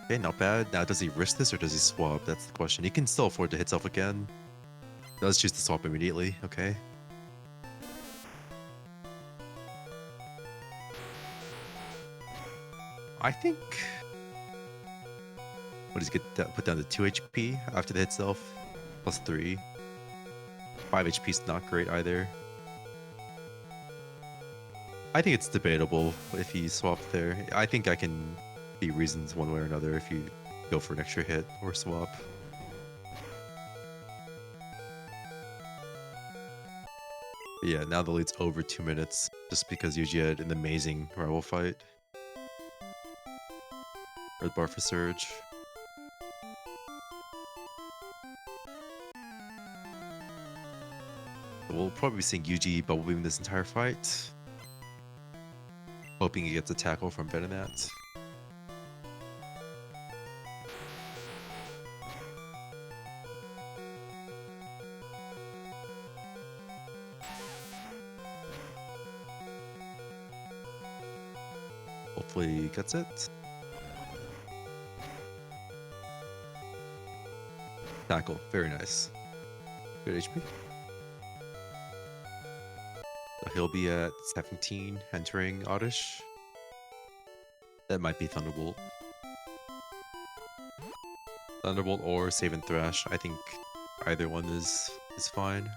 Okay, not bad. Now, does he risk this or does he swap? That's the question. He can still afford to hit self again. Does choose to swap immediately. Okay. I think... What does he get put down to 2 HP after the hit self? Plus 3. 5 HP is not great either. I think it's debatable if he swapped there. I think I can see reasons one way or another if you go for an extra hit or swap. But yeah, now the lead's over 2 minutes just because Yuji had an amazing rival fight. Red bar for Surge. We'll probably be seeing Yuji Bubble Beam this entire fight. Hoping he gets a tackle from Venonat. Hopefully gets it. Tackle, very nice. Good HP. So he'll be at 17 entering Oddish. That might be Thunderbolt. Thunderbolt or Save and Thrash. I think either one is fine.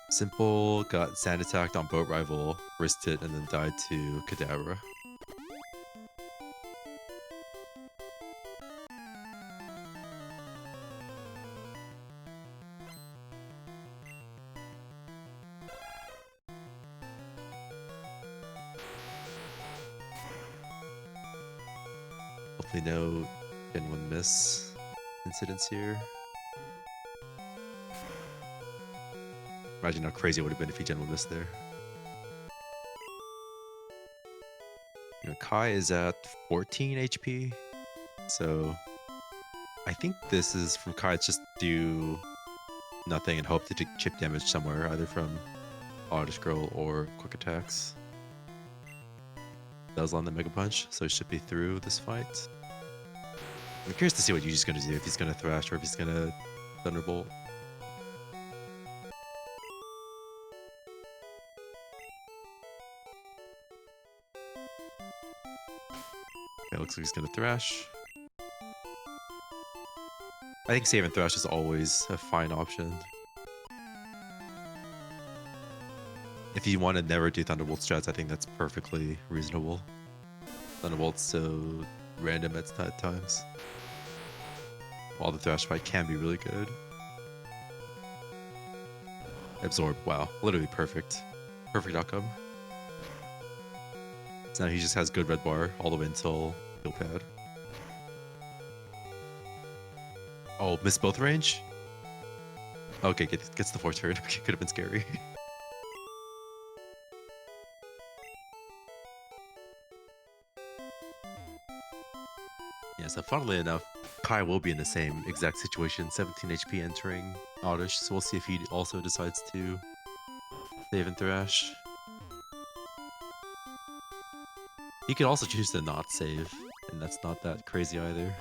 Simple got Sand attacked on Boat Rival, risked it, and then died to Kadabra. Hopefully no Gen 1 miss incidents here. Imagine how crazy it would have been if he Gen 1 missed there. You know, Kai is at 14 HP, so I think this is from Kai. It's just do nothing and hope to do chip damage somewhere, either from Oddish Girl or Quick Attacks. That was on the Mega Punch, so it should be through this fight. I'm curious to see what Yuji's gonna do, if he's gonna Thrash or if he's gonna Thunderbolt. Okay, looks like he's gonna Thrash. I think Save and Thrash is always a fine option. If you want to never do Thunderbolt strats, I think that's perfectly reasonable. Thunderbolt's so random at times. While the Thrash fight can be really good. Absorb, wow, literally perfect. Perfect outcome. So now he just has good red bar all the way until heal pad. Oh, missed both range? Okay, gets the 4th turn. Okay, could have been scary. Yeah, so funnily enough, Kai will be in the same exact situation, 17 HP entering Oddish, so we'll see if he also decides to save and Thrash. He could also choose to not save, and that's not that crazy either.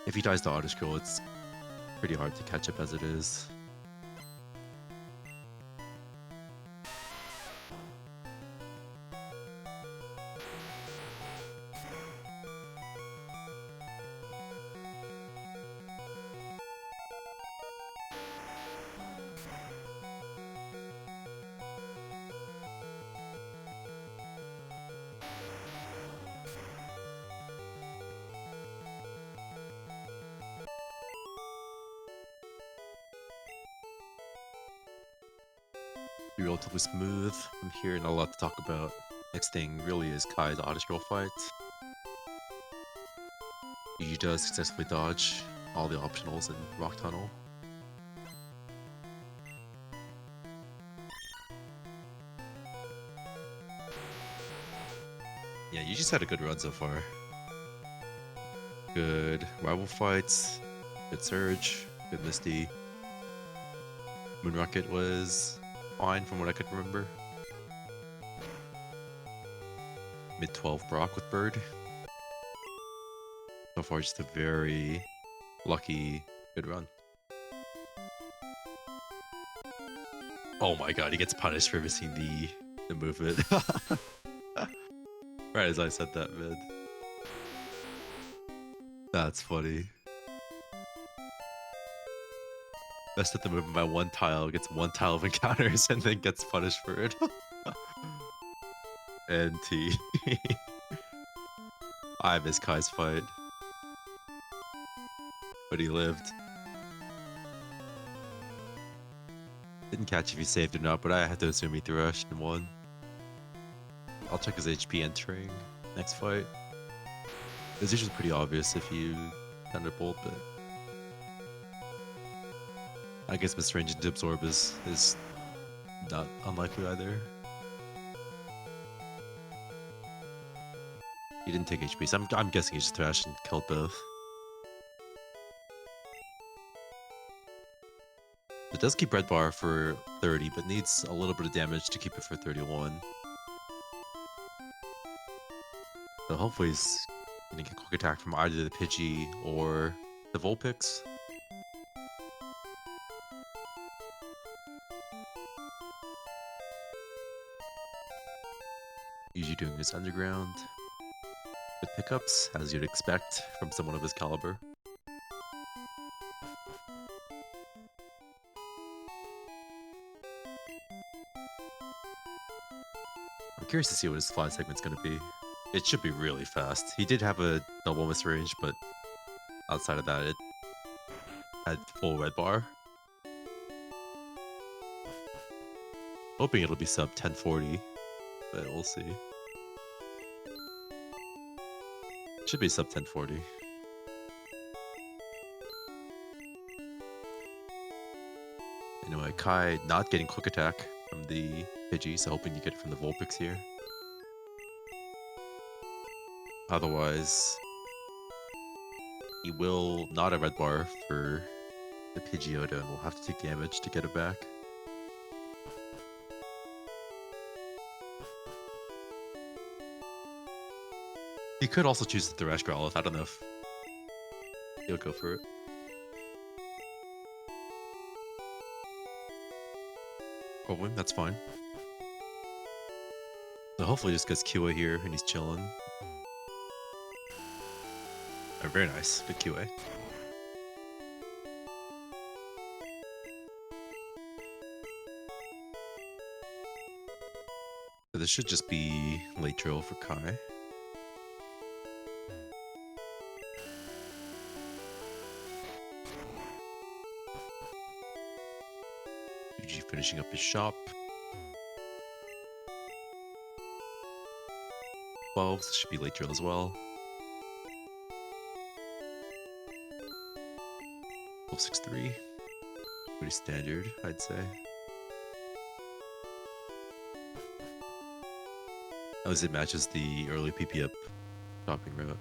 If he dies to Oddish Girl, it's pretty hard to catch up as it is. Be relatively smooth from here, not a lot to talk about. Next thing really is Kai's Oddish Girl fight. Yujito successfully dodge all the optionals in Rock Tunnel. Yeah, you just had a good run so far. Good rival fights, good Surge, good Misty. Moon Rocket was fine from what I could remember. Mid 12 Brock with Bird. So far, just a very lucky, good run. Oh my god, he gets punished for missing the movement. Right as I said that, man. That's funny. Messed up the movement by 1 tile, gets 1 tile of encounters, and then gets punished for it. NT. I miss Kai's fight. But he lived. Didn't catch if he saved or not, but I had to assume he thrashed and won. I'll check his HP entering next fight. It's usually pretty obvious if you Thunderbolt, but I guess misrange into Absorb is not unlikely either. He didn't take HP, so I'm guessing he just thrashed and killed both. It does keep red bar for 30, but needs a little bit of damage to keep it for 31. So hopefully he's gonna get quick attack from either the Pidgey or the Vulpix. Usually doing his underground with pickups, as you'd expect from someone of his caliber. I'm curious to see what his fly segment's gonna be. It should be really fast. He did have a double miss range, but outside of that, it had full red bar. Hoping it'll be sub 1040, but we'll see. Should be sub 1040. Anyway, Kai not getting quick attack from the Pidgey, so hoping you get it from the Vulpix here. Otherwise, he will not have red bar for the Pidgeotto and will have to take damage to get it back. He could also choose the Thresh Growlithe. I don't know if he'll go for it. Probably, that's fine. So hopefully just gets QA here and he's chilling. Oh, very nice. Good QA. So this should just be late drill for Kai. Yuji finishing up his shop. 12, this should be late drill as well. 1263. Pretty standard, I'd say. As it matches the early PP up shopping route.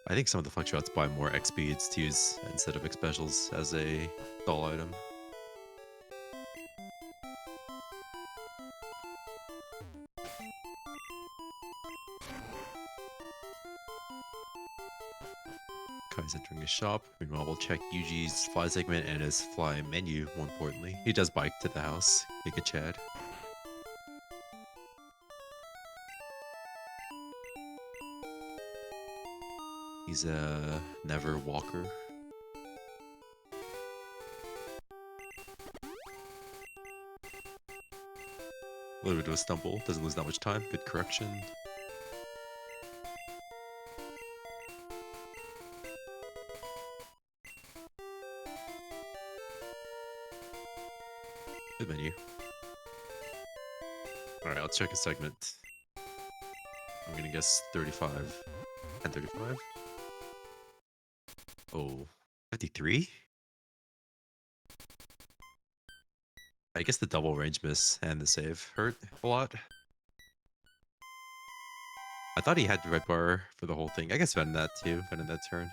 I think some of the flex routes buy more X speeds to use instead of X specials as a stall item. Kai's entering his shop. Meanwhile, we'll check Yuji's fly segment and his fly menu, more importantly. He does bike to the house. Giga Chad. He's a never walker. A little bit of a stumble. Doesn't lose that much time. Good correction. Good menu. Alright, let's check a segment. I'm gonna guess 35. 1035? Oh, 53? I guess the double range miss and the save hurt a lot. I thought he had red bar for the whole thing. I guess Ven that too, Ven in that turn.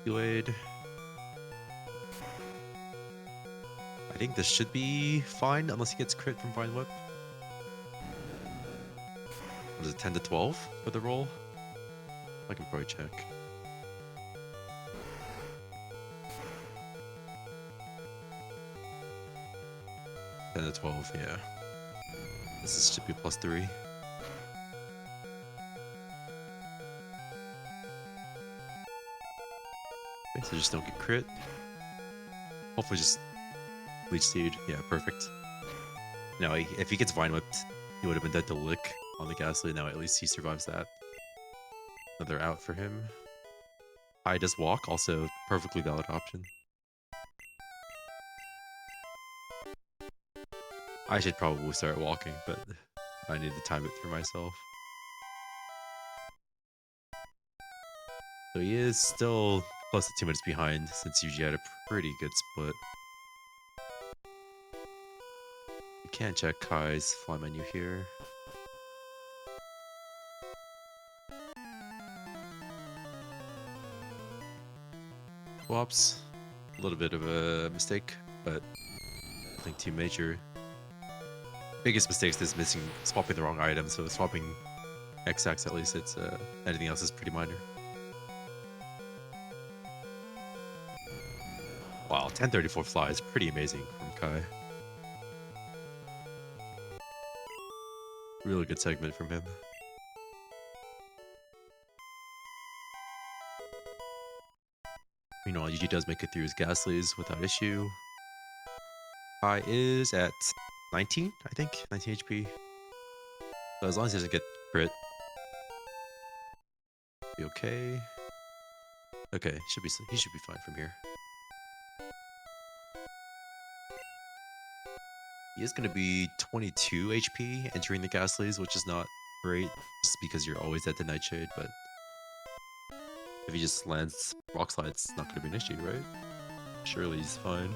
Good. I think this should be fine unless he gets crit from Vine Whip. Was it 10 to 12 for the roll? I can probably check. Ten to 12, yeah. This should be +3. Okay, so just don't get crit. Hopefully just Leech Seed. Yeah, perfect. Now, if he gets Vine Whipped, he would have been dead to Lick on the Ghastly. Now at least he survives that. Another out for him. High does walk, also perfectly valid option. I should probably start walking, but I need to time it for myself. So he is still close to 2 minutes behind since Yuji had a pretty good split. You can check Kai's fly menu here. Swaps. A little bit of a mistake, but nothing too major. Biggest mistakes is swapping the wrong item, so swapping X-Ax at least, it's anything else is pretty minor. Wow, 1034 fly is pretty amazing from Kai. Really good segment from him. Meanwhile, Yuji does make it through his Ghastlies without issue. Kai is at 19, I think, 19 HP. So as long as he doesn't get crit, be okay. Okay, he should be fine from here. He is going to be 22 HP entering the Ghastlies, which is not great, just because you're always at the Nightshade, but if he just lands Rock Slide, it's not going to be an issue, right? Surely he's fine.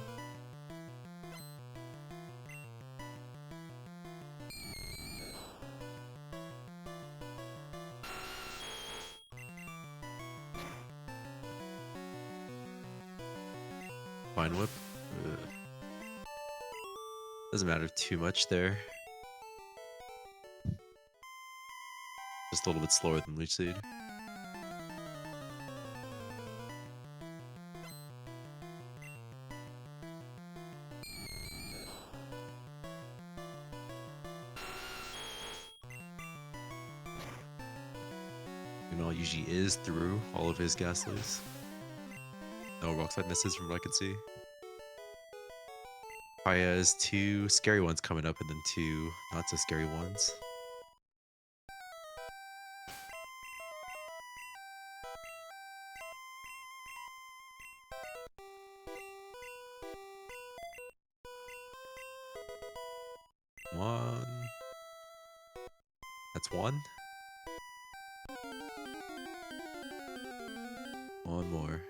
Fine Whip. Ugh. Doesn't matter too much there. Just a little bit slower than Leech Seed. Meanwhile, Yuji is through all of his Ghastlies. No Rock Slide misses from what I can see. Kai has 2 scary ones coming up and then 2 not so scary ones. One. That's one. One more.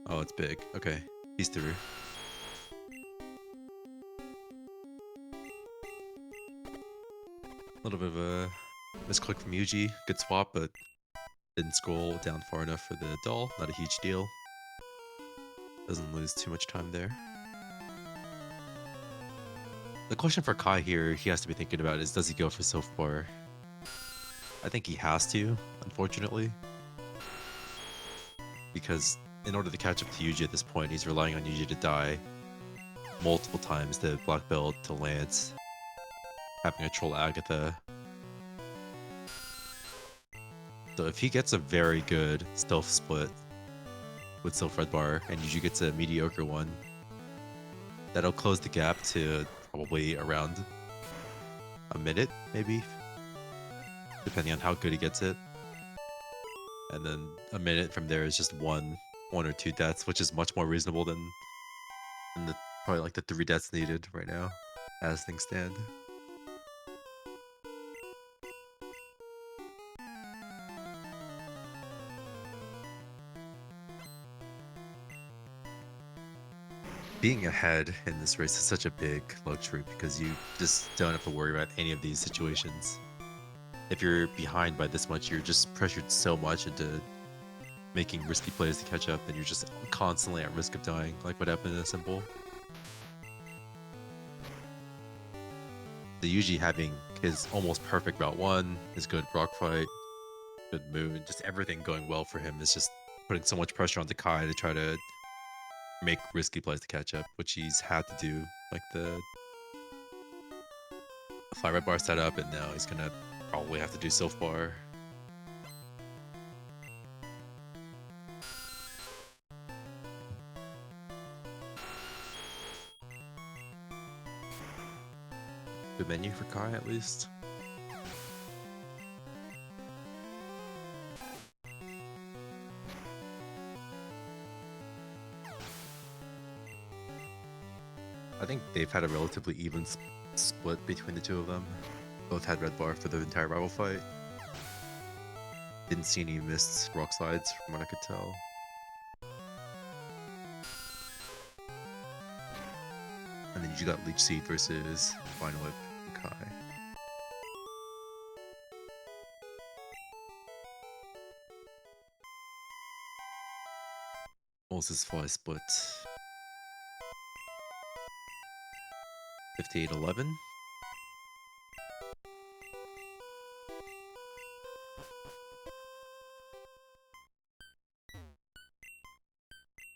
Oh, it's big. Okay, he's through. A little bit of a misclick from Yuji. Good swap, but didn't scroll down far enough for the doll. Not a huge deal. Doesn't lose too much time there. The question for Kai here, he has to be thinking about is, does he go for Sylph Bar? I think he has to, unfortunately. Because in order to catch up to Yuji at this point, he's relying on Yuji to die multiple times to Black Belt, to Lance, having a Troll Agatha. So if he gets a very good stealth split with Sylph Red Bar and Yuji gets a mediocre one, that'll close the gap to probably around a minute, maybe, depending on how good he gets it. And then a minute from there is just one or 2 deaths, which is much more reasonable than probably like the 3 deaths needed right now, as things stand. Being ahead in this race is such a big luxury because you just don't have to worry about any of these situations. If you're behind by this much, you're just pressured so much into making risky plays to catch up, and you're just constantly at risk of dying, like what happened in a simple. The Yuji having his almost perfect Route 1, his good rock fight, good moon, just everything going well for him is just putting so much pressure on the Kai to try to make risky plays to catch up, which he's had to do, like the Fly Red Bar setup, and now he's gonna probably have to do Sylph Bar. Good menu for Kai, at least. I think they've had a relatively even split between the two of them. Both had Red Bar for the entire rival fight. Didn't see any missed rock slides from what I could tell. And then you got Leech Seed versus Final Whip and Kai. Almost as far split. 58-11.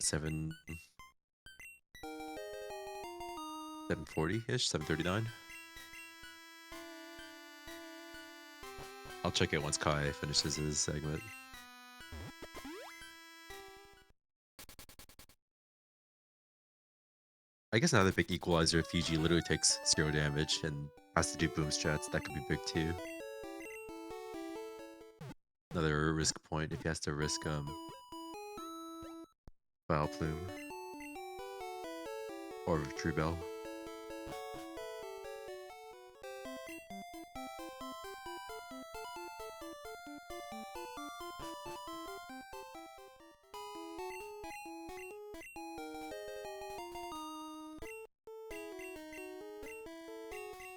Seven 740-ish, 739. I'll check it once Kai finishes his segment. I guess another big equalizer if Yuji literally takes 0 damage and has to do boom strats, that could be big too. Another risk point if he has to risk Vile Plume or True Bell.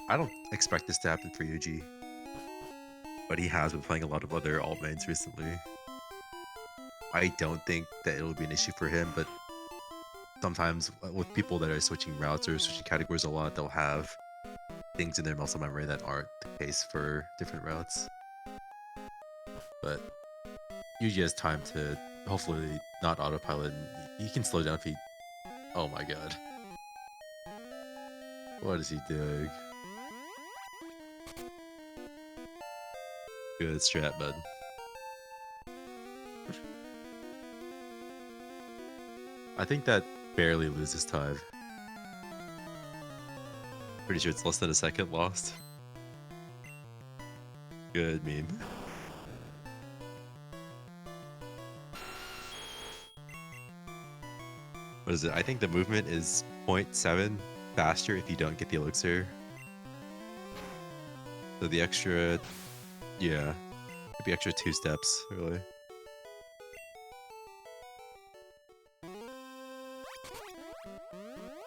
I don't expect this to happen for Yuji, but he has been playing a lot of other alt mains recently. I don't think that it'll be an issue for him, but sometimes with people that are switching routes or switching categories a lot, they'll have things in their muscle memory that aren't the case for different routes. But Yuji has time to hopefully not autopilot, and he can slow down if he... Oh my god. What is he doing? Good strat, bud. I think that barely loses time. Pretty sure it's less than a second lost. Good meme. What is it? I think the movement is 0.7 faster if you don't get the elixir. So the extra... Yeah. Could be extra 2 steps, really.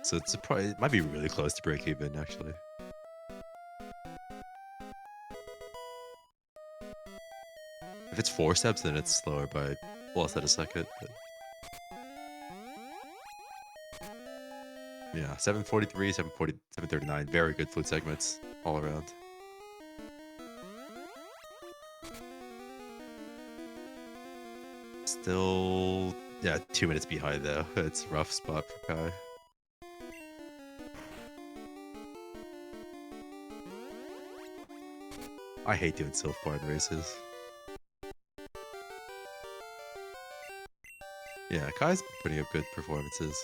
So it's probably, it might be really close to break even, actually. If it's 4 steps, then it's slower by less than a second. But... Yeah, 743, 740, 739. Very good flute segments all around. Still, yeah, 2 minutes behind though. It's a rough spot for Kai. I hate doing self-bar in races. Yeah, Kai's been putting up good performances.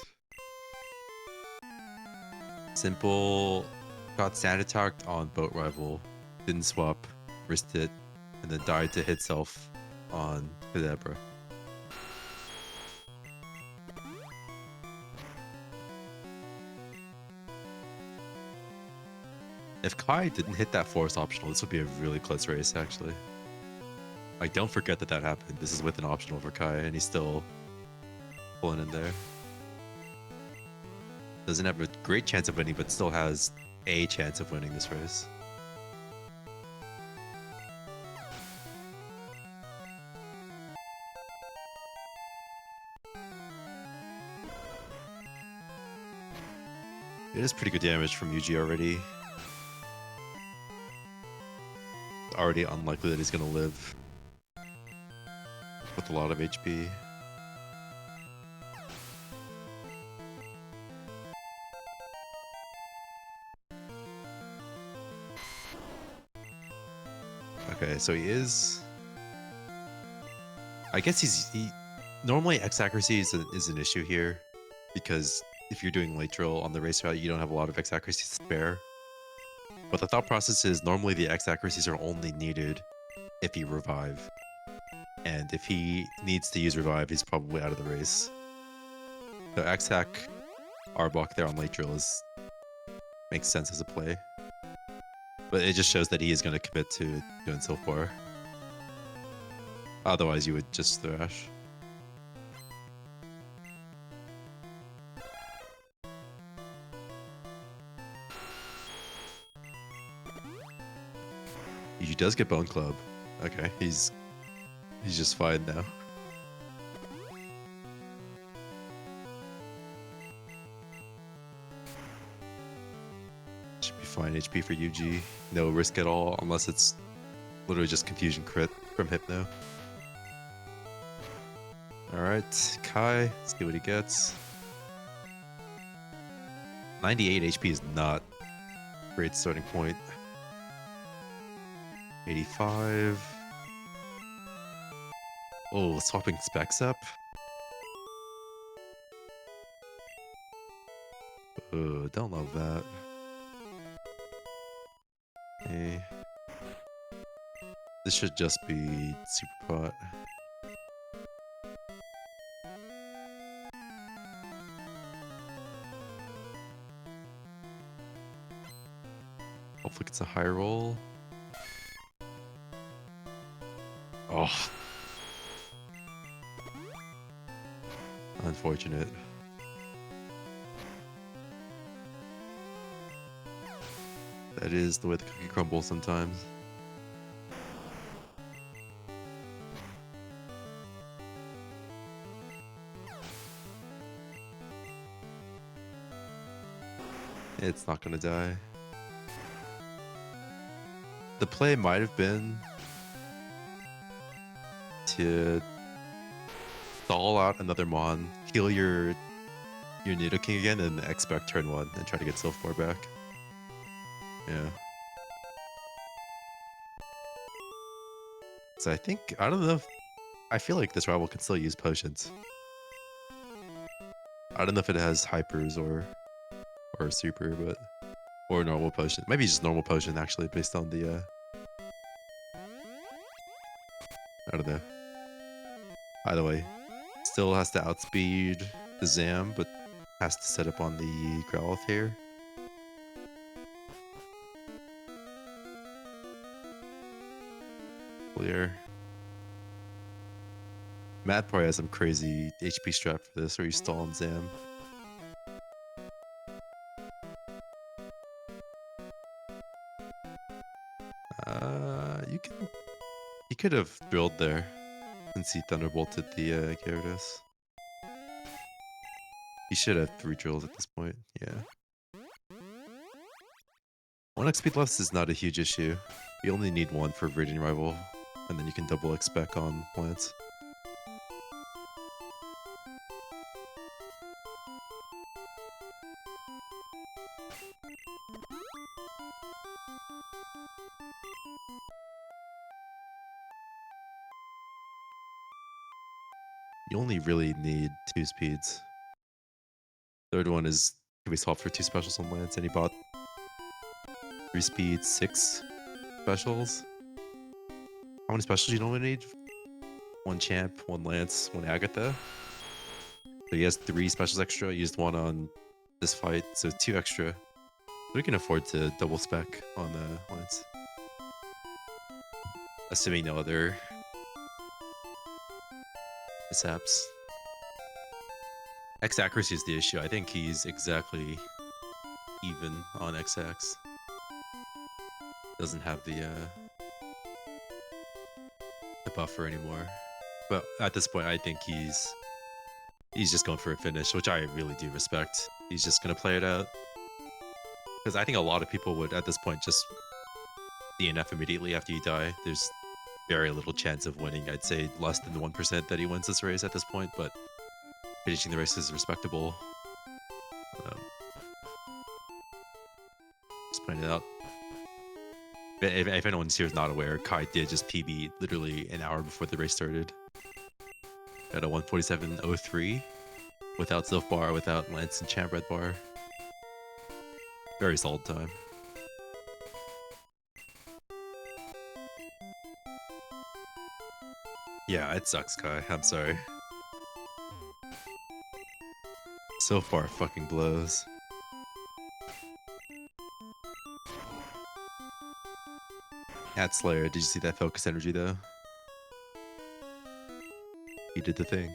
Simple, got standard attacked on Boat Rival, didn't swap, risked it, and then died to hit self on Kadabra. If Kai didn't hit that force optional, this would be a really close race, actually. Like, don't forget that that happened. This is with an optional for Kai, and he's still pulling in there. Doesn't have a great chance of winning, but still has a chance of winning this race. It is pretty good damage from Yuji already. It's already unlikely that he's going to live with a lot of HP. Okay, so he is... I guess he normally X accuracy is an issue here, because if you're doing late drill on the race route, you don't have a lot of X accuracy to spare. But the thought process is normally the X accuracies are only needed if you revive. And if he needs to use revive, he's probably out of the race. So X hack Arbok there on late drill makes sense as a play. But it just shows that he is going to commit to doing self bar. Otherwise, you would just thrash. He does get Bone Club. Okay, he's just fine now. Should be fine HP for UG. No risk at all, unless it's literally just confusion crit from Hypno. Alright, Kai, let's see what he gets. 98 HP is not a great starting point. 85. Oh, swapping specs up. Oh, don't love that. Okay. This should just be Super Pot. Hopefully it's a high roll. Oh. Unfortunate. That is the way the cookie crumbles sometimes. It's not gonna die. The play might have been to stall out another Mon, heal your Nidoking again, and expect turn 1 and try to get Sylph 4 back. Yeah. So I think, I don't know if, I feel like this rival can still use potions. I don't know if it has hypers or super, but, or normal potion. Maybe just normal potion actually, based on the, I don't know. Either way, still has to outspeed the Zam, but has to set up on the Growlithe here. Clear. Matt probably has some crazy HP strat for this, where you stall on Zam. He could have drilled there since he thunderbolted the Gyarados. He should have 3 drills at this point, yeah. 1 XP less is not a huge issue. You only need 1 for Radiant Rival, and then you can double expect on Lance. You only really need 2 speeds. Third one is can be swapped for 2 specials on Lance, and he bought 3 speeds, 6 specials. How many specials do you normally need? 1 Champ, 1 Lance, 1 Agatha. So he has 3 specials extra. He used 1 on this fight, so 2 extra. We can afford to double spec on Lance. Assuming no other mishaps. X accuracy is the issue. I think he's exactly even on X-Ax. Doesn't have the buffer anymore. But at this point, I think he's just going for a finish, which I really do respect. He's just gonna play it out. Because I think a lot of people would, at this point, just DNF immediately after you die. There's very little chance of winning. I'd say less than the 1% that he wins this race at this point, but finishing the race is respectable. Just pointing it out. If anyone's here is not aware, Kai did just PB literally an hour before the race started. At a 147.03 without Sylph bar, without Lance and Champ Red bar. Very solid time. Yeah, it sucks, Kai. I'm sorry. So far, fucking blows. At Slayer, did you see that focus energy though? He did the thing.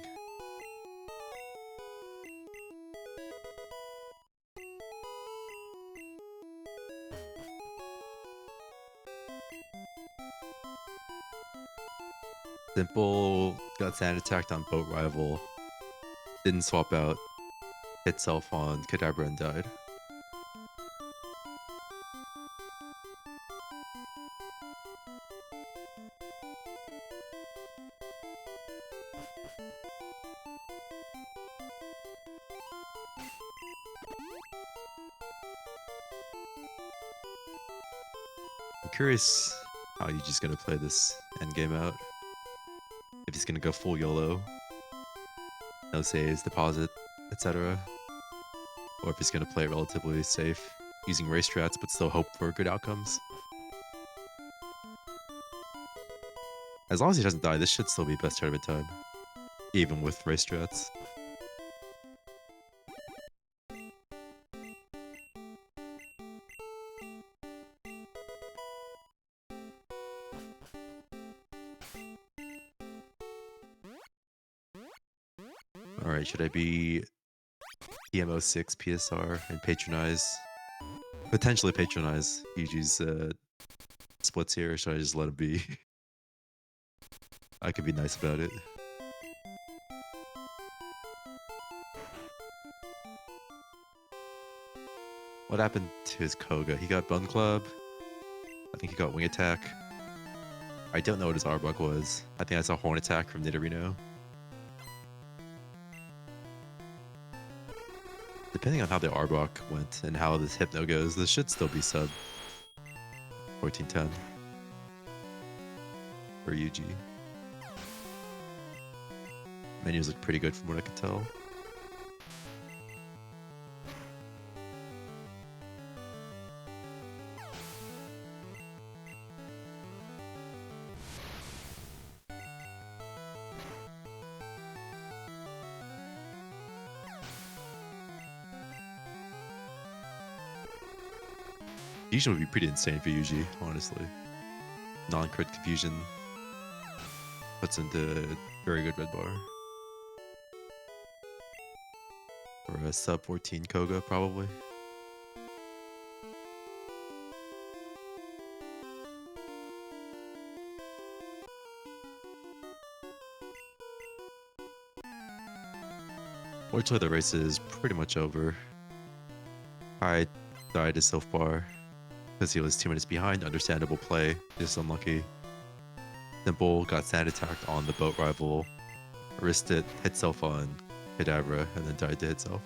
Simple got sand attacked on Boat Rival. Didn't swap out. Hit self on Kadabra and died. I'm curious how Yuji's gonna play this endgame out. If he's gonna go full YOLO, no saves, deposit, etc. Or if he's gonna play it relatively safe, using race strats but still hope for good outcomes. As long as he doesn't die, this should still be best tournament time, even with race strats. Alright, should I be PMO6 PSR and potentially patronize Yuji's splits here, or should I just let him be? I could be nice about it. What happened to his Koga? He got Bun Club. I think he got Wing Attack. I don't know what his Arbok was. I think I saw Horn Attack from Nidorino. Depending on how the Arbok went and how this Hypno goes, this should still be sub 1410 for Yuji. Menus look pretty good from what I could tell. Confusion would be pretty insane for Yuji, honestly. Non-crit confusion puts into a very good red bar. Or a sub 14 Koga, probably. Fortunately, the race is pretty much over. I died so far because he was 2 minutes behind. Understandable play, just unlucky. Simple got sand attacked on the Boat Rival, risked it, hit self on Kadabra, and then died to hit self.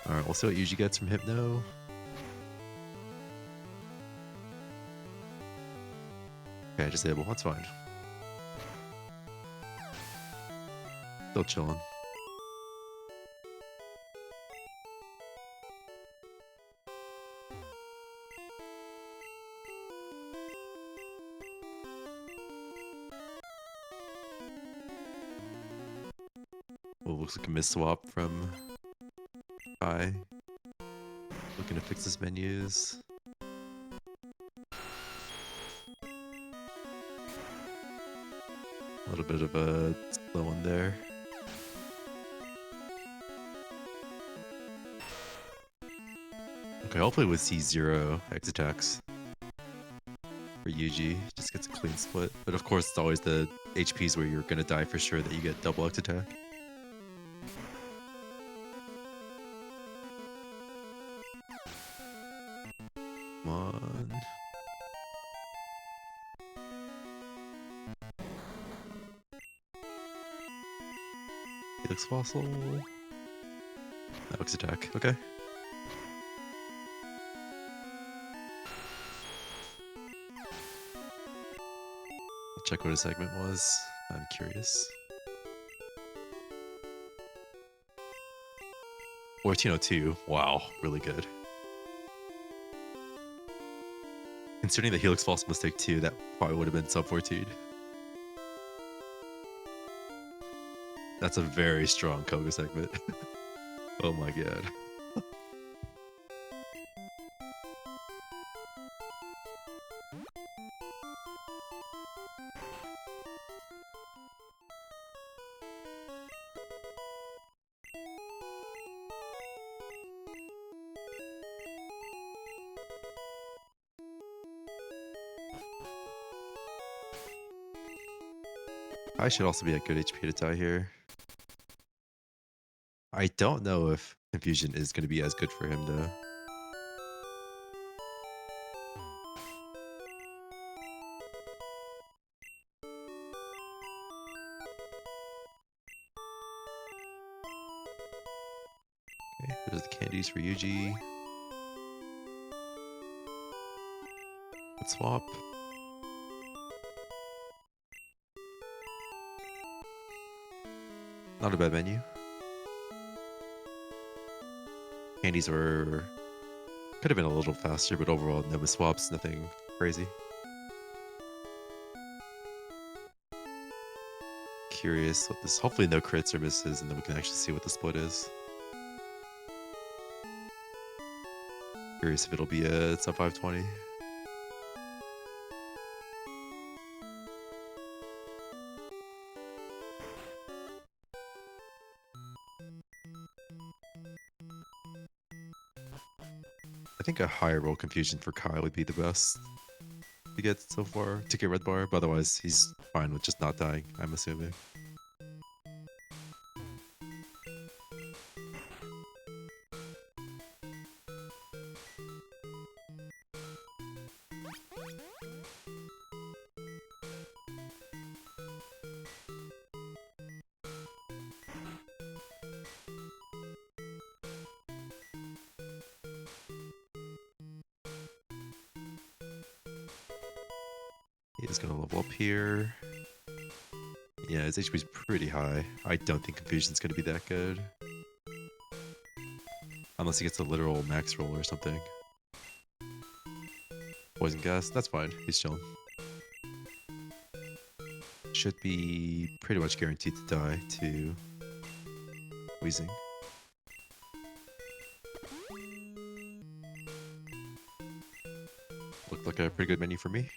Alright, we'll see what Yuji gets from Hypno. Okay, disable, that's fine. Still chilling. Well, looks like a miss swap from Kai. Looking to fix his menus. A little bit of a slow one there. Okay, hopefully with C0 X attacks for Yuji, just gets a clean split. But of course, it's always the HPs where you're gonna die for sure that you get double X attack. Come on. Helix Fossil. No X attack, okay. Check what his segment was. I'm curious. 1402. Wow, really good. Considering the Helix False mistake too, that probably would have been sub 14. That's a very strong Koga segment. Oh my god. I should also be at good HP to die here. I don't know if Confusion is going to be as good for him though. Okay, there's the candies for Yuji. Let's swap. Not a bad menu. Candies were... could have been a little faster, but overall no swaps, nothing crazy. Curious what this... hopefully no crits or misses, and then we can actually see what the split is. Curious if it'll be a sub 520. I think a higher roll confusion for Kai would be the best to get so far to get red bar, but otherwise he's fine with just not dying, I'm assuming. He's gonna level up here. Yeah, his HP is pretty high. I don't think Confusion's gonna be that good. Unless he gets a literal max roll or something. Poison gas, that's fine. He's chilling. Should be pretty much guaranteed to die to Wheezing. Looked like a pretty good menu for me.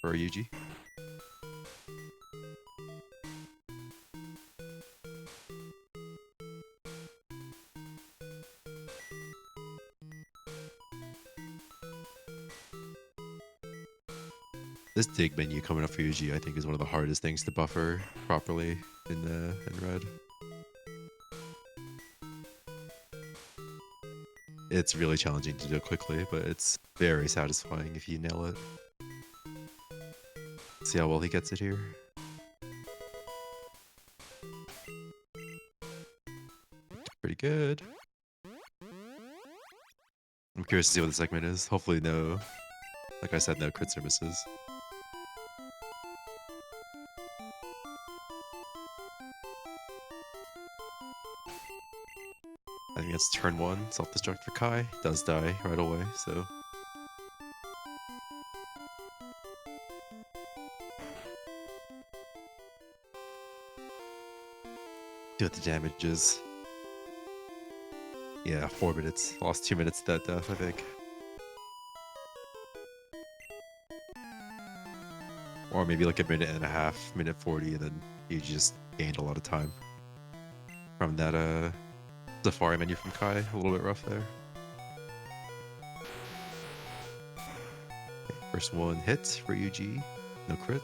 For Yuji. This dig menu coming up for Yuji, I think, is one of the hardest things to buffer properly in red. It's really challenging to do quickly, but it's very satisfying if you nail it. See how well he gets it here. Pretty good. I'm curious to see what the segment is. Hopefully no, like I said, no crits or misses. I think it's turn 1, self-destruct for Kai. Does die right away, so... see what the damage is. Yeah, 4 minutes. Lost 2 minutes to that death, I think. Or maybe like a minute and a half, minute 40, and then you just gained a lot of time. From that Safari menu from Kai, a little bit rough there. Okay, first one hit for Yuji, no crit.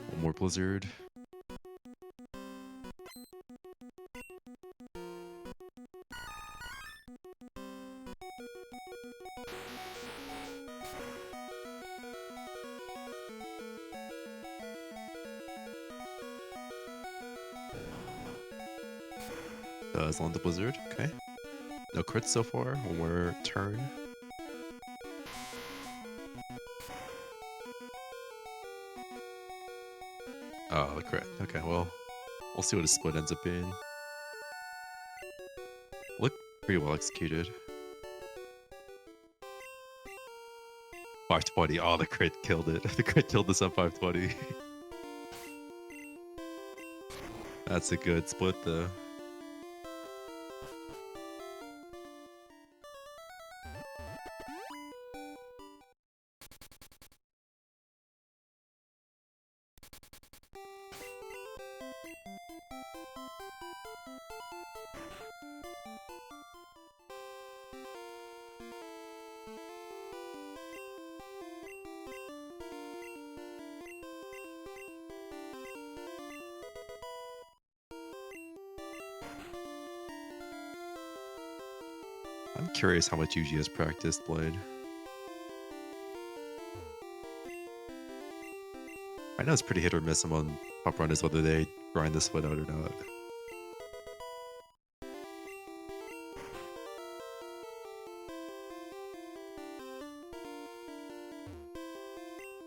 One more blizzard. Does land the blizzard, okay. No crits so far, one more turn. Oh, the crit. Okay, well, we'll see what his split ends up being. Look pretty well executed. 520. Oh, the crit killed it. The crit killed this on 520. That's a good split, though. I'm curious how much Yuji has practiced Blade. I know it's pretty hit or miss among top runners whether they grind this one out or not.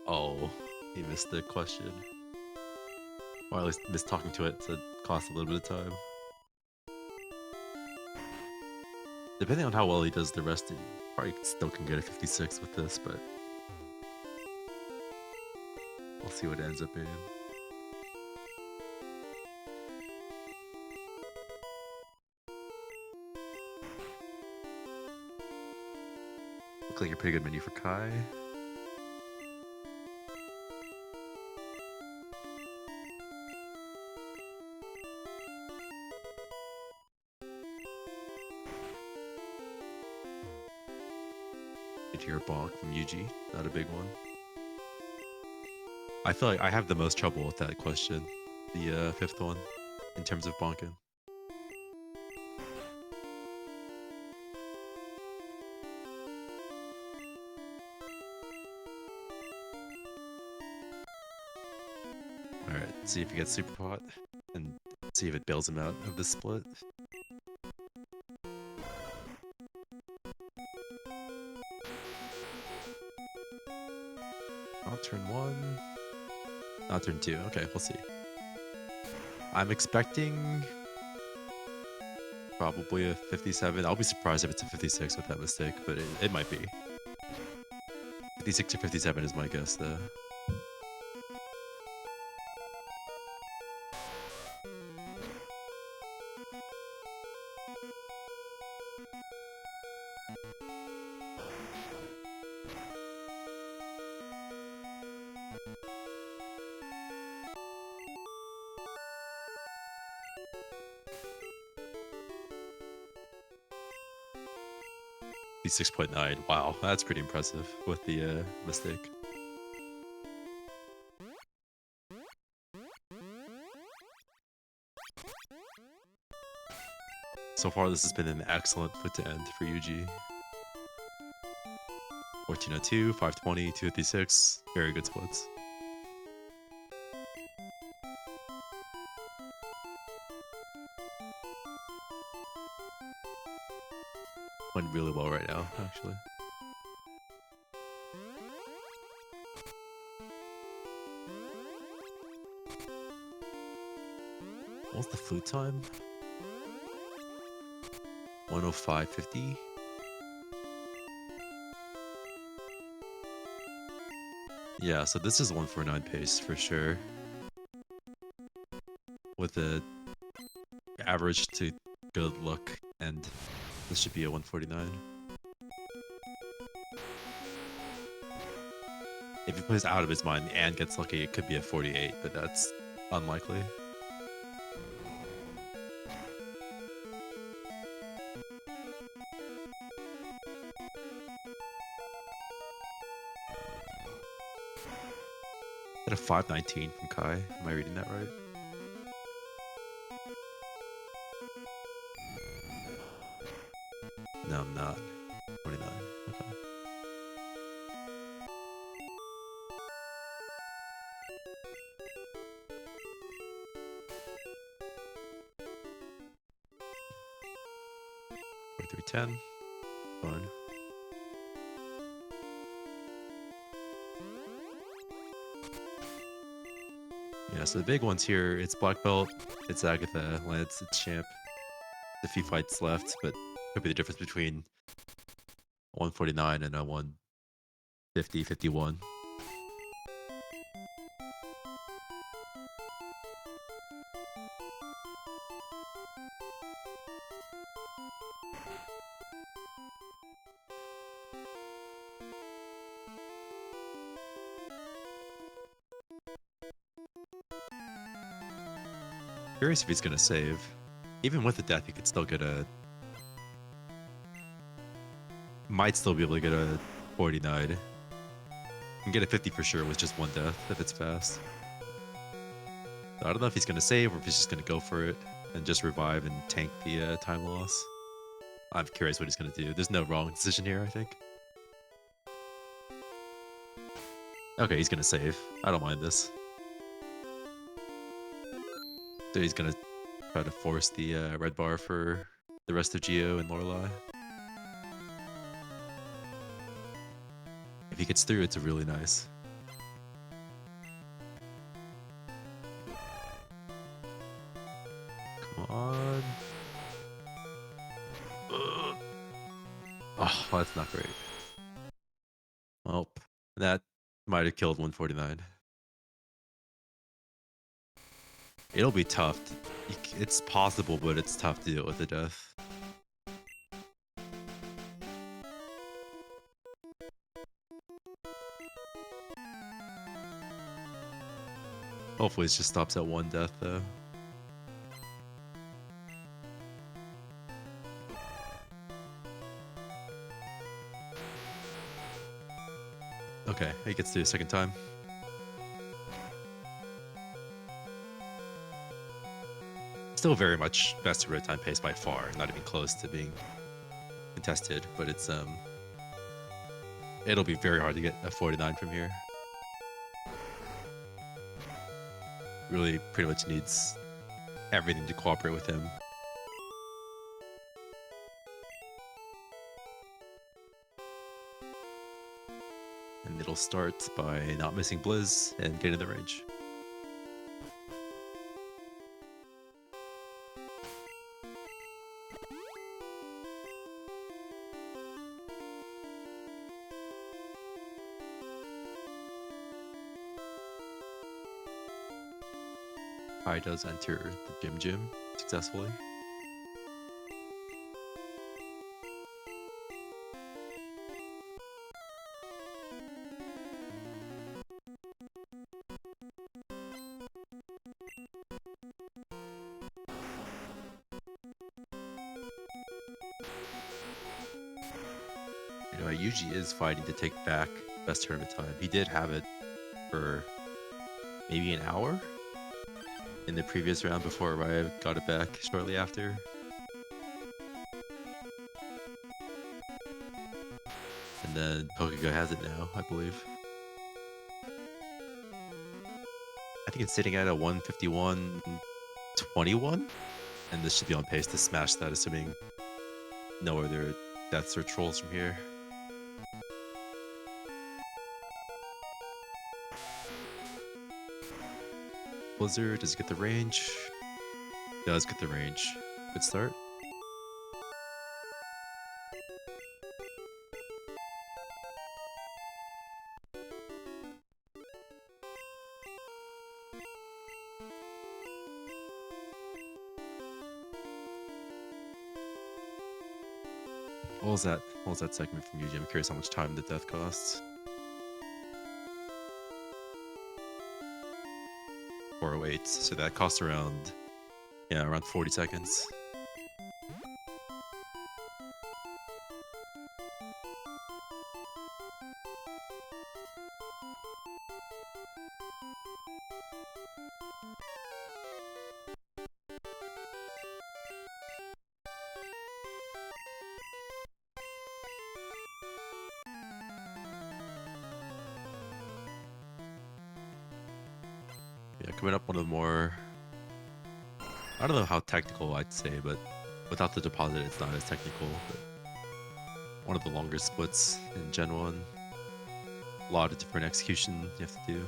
Oh, he missed the question. Or at least missed talking to it, so it cost a little bit of time. Depending on how well he does the rest, he probably still can get a 56 with this, but we'll see what it ends up being. Looks like a pretty good menu for Kai. Your bonk from Yuji, not a big one. I feel like I have the most trouble with that question, the fifth one, in terms of bonking. Alright, see if he gets super pot, and see if it bails him out of the split. Not turn 1. Not turn 2. Okay, we'll see. I'm expecting probably a 57. I'll be surprised if it's a 56 with that mistake, but it might be. 56 or 57 is my guess, though. He's 6.9. Wow, that's pretty impressive with the mistake. So far, this has been an excellent foot to end for Yuji. 1402, 520, 256. Very good splits. Went really well right now, actually. What's the food time? 105.50. Yeah, so this is 149 pace for sure. With the average to good luck, and this should be a 149. If he plays out of his mind and gets lucky, it could be a 48, but that's unlikely. At a 519 from Kai. Am I reading that right? No, I'm not. 29. Okay. $43.10. Fine. Yeah, so the big ones here, it's Black Belt, it's Agatha, Lance, it's Champ. A few fights left, but could be the difference between 149 and a 150, 51. Curious if he's gonna save. Even with the death, he could still get a... Might still be able to get a 49. Can get a 50 for sure with just one death if it's fast. So I don't know if he's gonna save or if he's just gonna go for it and just revive and tank the time loss. I'm curious what he's going to do. There's no wrong decision here, I think. Okay, he's going to save. I don't mind this. So he's going to try to force the red bar for the rest of Geo and Lorelei. If he gets through, it's really nice. Come on. Ugh. Oh, that's not great. Well, that might have killed 149. It'll be tough. It's possible, but it's tough to deal with the death. Hopefully it just stops at one death, though. Okay, he gets through a second time. Still very much best road time pace by far, not even close to being contested, but it's it'll be very hard to get a 49 from here. Really pretty much needs everything to cooperate with him. And it'll start by not missing Blizz and getting the range. Kai does enter the gym successfully. You know, Yuji is fighting to take back best tournament time. He did have it for maybe an hour in the previous round before Araya got it back shortly after. And then Pokégo has it now, I believe. I think it's sitting at a 151.21, and this should be on pace to smash that, assuming no other deaths or trolls from here. Blizzard, does he get the range? Does get the range. Good start. What was that? What was that segment from Yuji? I'm curious how much time the death costs. 408, so that costs around, yeah, around 40 seconds. Yeah, coming up one of the more, I don't know how technical I'd say, but without the deposit it's not as technical, but one of the longer splits in Gen 1. A lot of different execution you have to do.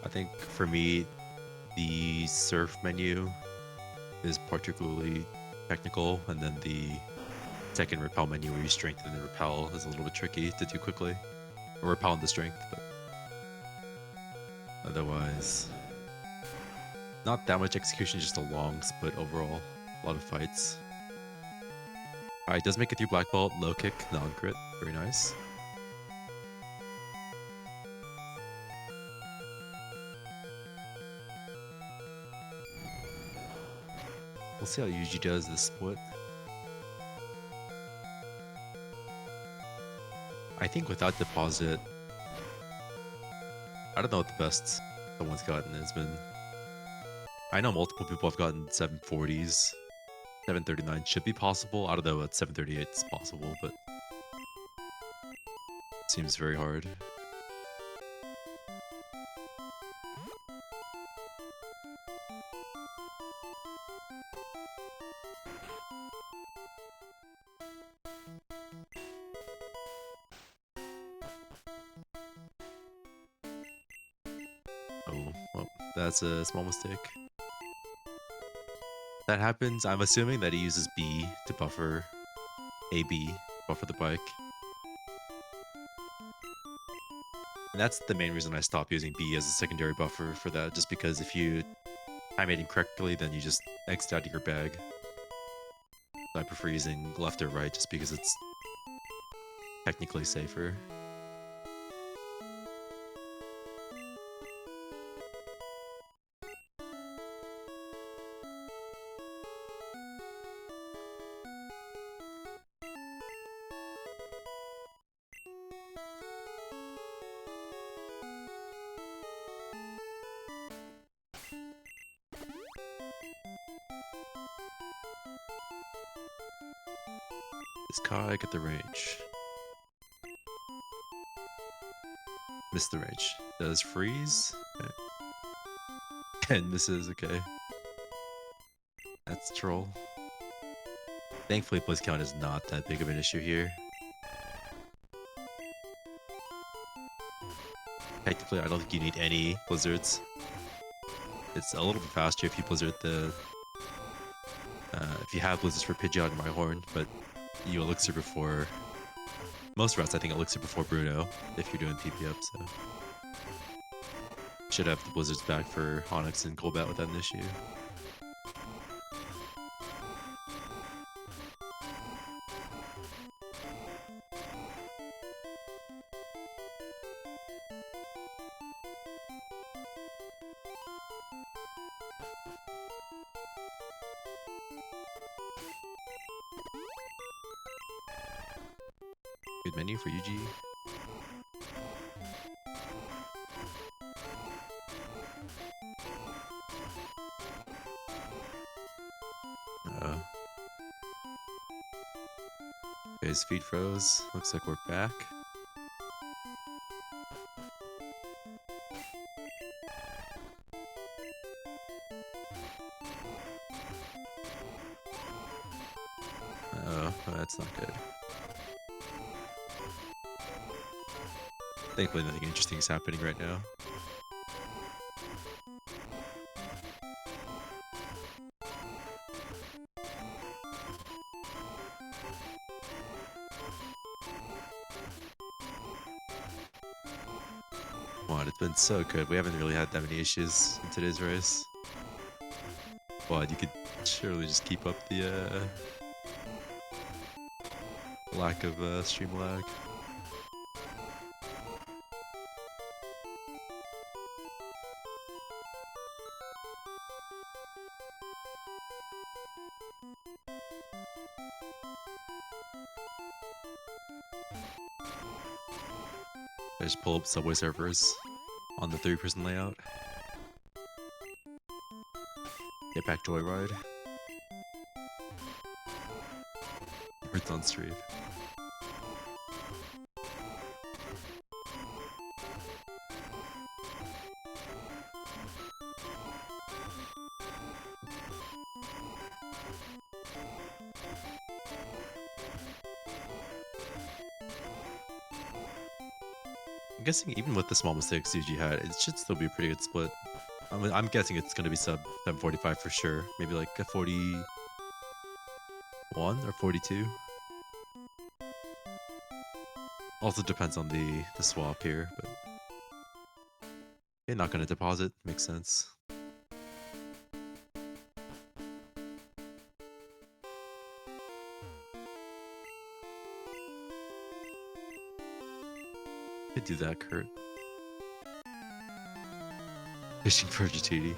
I think for me, the surf menu is particularly technical, and then the second repel menu where you strengthen the repel is a little bit tricky to do quickly. Or repel into strength, but otherwise, not that much execution, just a long split overall. A lot of fights. Alright, does make it through black belt, low kick, non-crit, very nice. We'll see how Yuji does this split. I think without deposit, I don't know what the best someone's gotten has been. I know multiple people have gotten 740s. 739 should be possible. I don't know what 738 is possible, but seems very hard. Oh, well, that's a small mistake. That happens. I'm assuming that he uses B to buffer AB, buffer the bike. And that's the main reason I stopped using B as a secondary buffer for that, just because if you time it incorrectly, then you just exit out of your bag. So I prefer using left or right just because it's technically safer. Is Kai get the range? Missed the range. Does freeze? Okay. And misses, okay. That's troll. Thankfully, place count is not that big of an issue here. Technically, I don't think you need any blizzards. It's a little bit faster if you blizzard the... if you have blizzards for Pidgeot and Rhyhorn, but you elixir before... Most routes, I think elixir before Bruno, if you're doing PP up, so... Should have the blizzards back for Onyx and Golbat without an issue. Good menu for Yuji. His feed froze. Looks like we're back. Oh, that's not good. Thankfully, nothing interesting is happening right now. Come on, it's been so good. We haven't really had that many issues in today's race. Well, you could surely just keep up the lack of stream lag. I just pull up Subway servers on the 3-person layout. Get back Joyride. It's on stream. I'm guessing even with the small mistakes UG had, it should still be a pretty good split. I'm guessing it's going to be sub 745 for sure. Maybe like a 41 or 42. Also depends on the swap here, but you're not going to deposit. Makes sense. Could do that, Kurt. Fishing for GTD.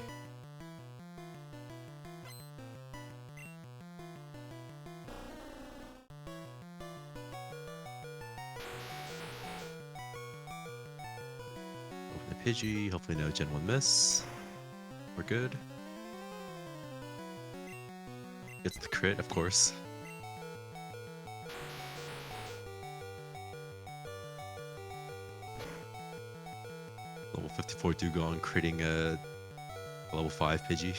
Open the Pidgey. Hopefully no Gen 1 miss. We're good. Gets the crit, of course. Level 54 Dugong critting a level 5 Pidgey.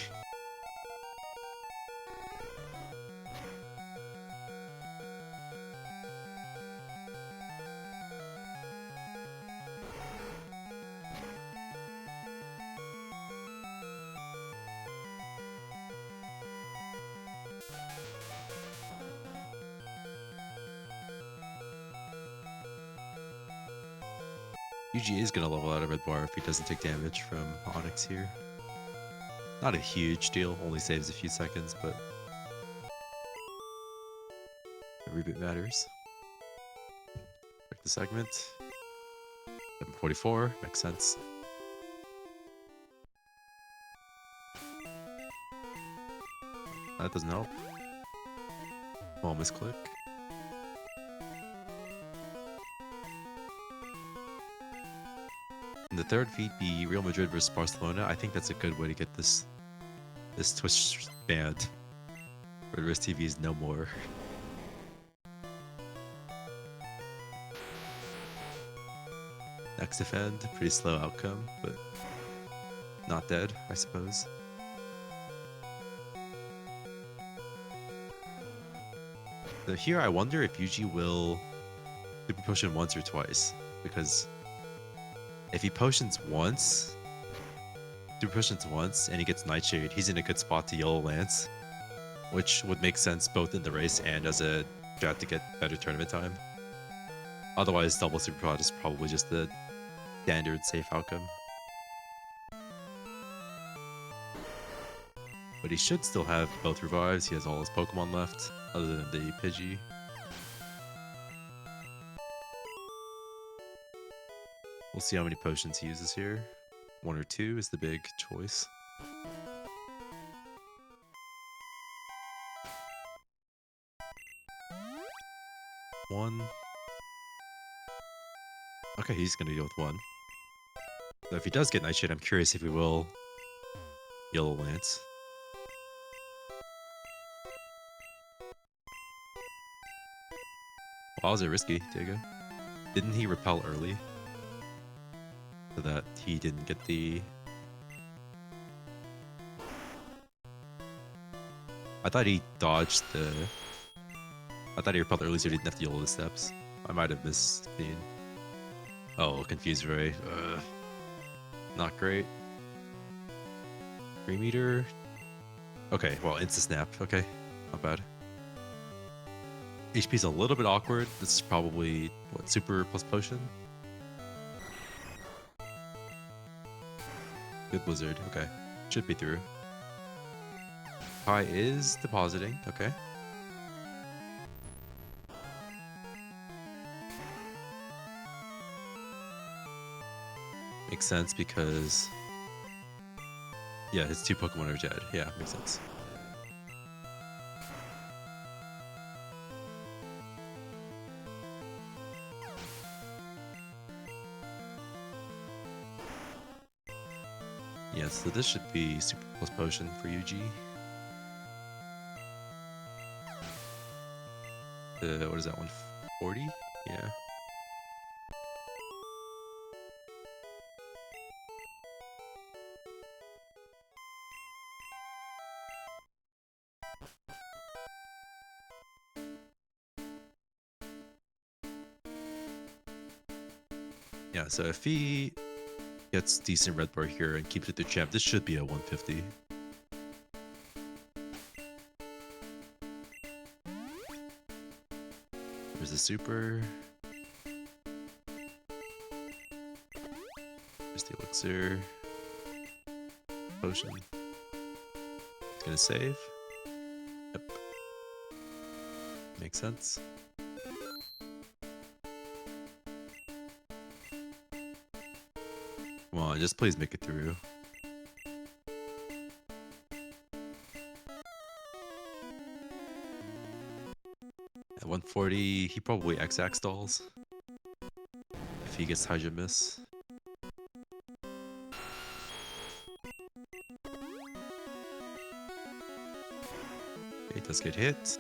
Yuji is going to level out a red bar if he doesn't take damage from Onyx here. Not a huge deal, only saves a few seconds, but every bit matters. Check the segment. 744, makes sense. That doesn't help. Oh, misclick. And the third feat be Real Madrid versus Barcelona. I think that's a good way to get this Twitch banned. Red Wrist TV is no more. Next defend, pretty slow outcome, but not dead, I suppose. So here I wonder if Yuji will super potion once or twice, because if he potions once, super potions once, and he gets Nightshade, he's in a good spot to Yellow Lance, which would make sense both in the race and as a strat to get better tournament time. Otherwise, double super prod is probably just the standard safe outcome. But he should still have both revives. He has all his Pokemon left, other than the Pidgey. We'll see how many potions he uses here. 1 or 2 is the big choice. One. Okay, he's gonna go with 1. So if he does get Nightshade, I'm curious if he will Yellow Lance. Why was it risky, Diego? Didn't he repel early? So that he didn't get the... I thought he dodged the... I thought he repelled early so he didn't have to yellow the steps. I might have missed being... Oh, confused Ray. Not great. 3 meter. Okay, well, Insta Snap. Okay, not bad. HP's a little bit awkward. This is probably, what, super plus potion? Good Blizzard. Okay, should be through. Kai is depositing. Okay. Makes sense because... Yeah, his 2 Pokemon are dead. Yeah, makes sense. Yeah, so this should be super plus potion for Yuji. What is that, 140? Yeah. Yeah, so if he gets decent red bar here and keeps it to champ, this should be a 150. There's the super. There's the elixir. Potion. It's gonna save. Yep. Makes sense. Come on, just please make it through. At 140, he probably X-Ax stalls. If he gets Hydra Miss. Okay, it does get hit.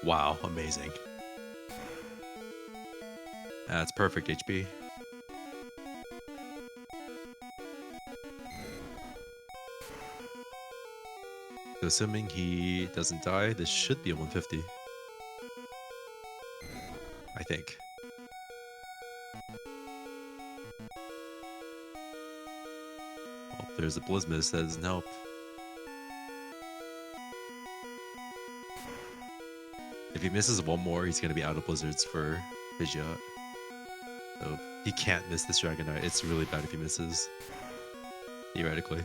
Wow, amazing. That's perfect HP. So assuming he doesn't die, this should be a 150. I think. Oh, there's a Blizmiss that doesn't help. If he misses one more, he's going to be out of blizzards for Pidgeot. So he can't miss this Dragonite. It's really bad if he misses. Theoretically.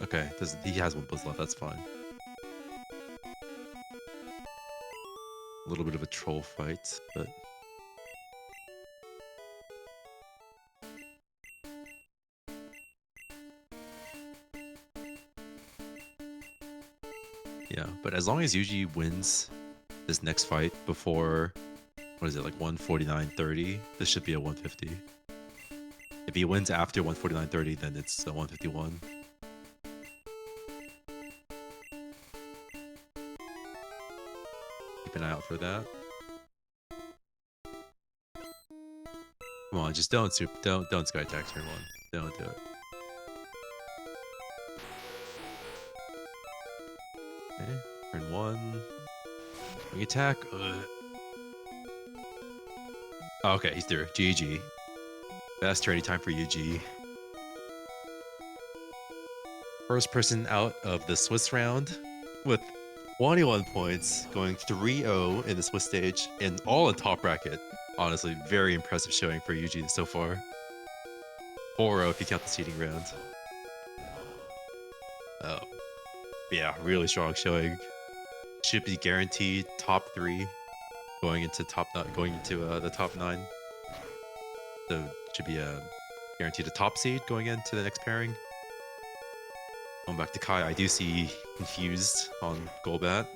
Okay, he has one Blizz left, that's fine. A little bit of a troll fight, but... yeah, but as long as Yuji wins this next fight before, what is it, like 149.30, this should be a 150. If he wins after 149.30, then it's a 151. Keep an eye out for that. Come on, just don't Sky Attack turn 1. Don't do it. Okay, turn 1. Wing attack. Okay, he's through. GG. Best turning time for UG. First person out of the Swiss round with 21 points, going 3-0 in the Swiss stage, and all in top bracket. Honestly, very impressive showing for UG so far. 4-0 if you count the seeding round. Oh, yeah, really strong showing. Should be guaranteed top 3 going into the top 9. So should be guaranteed a top seed going into the next pairing. Going back to Kai, I do see Confused on Golbat.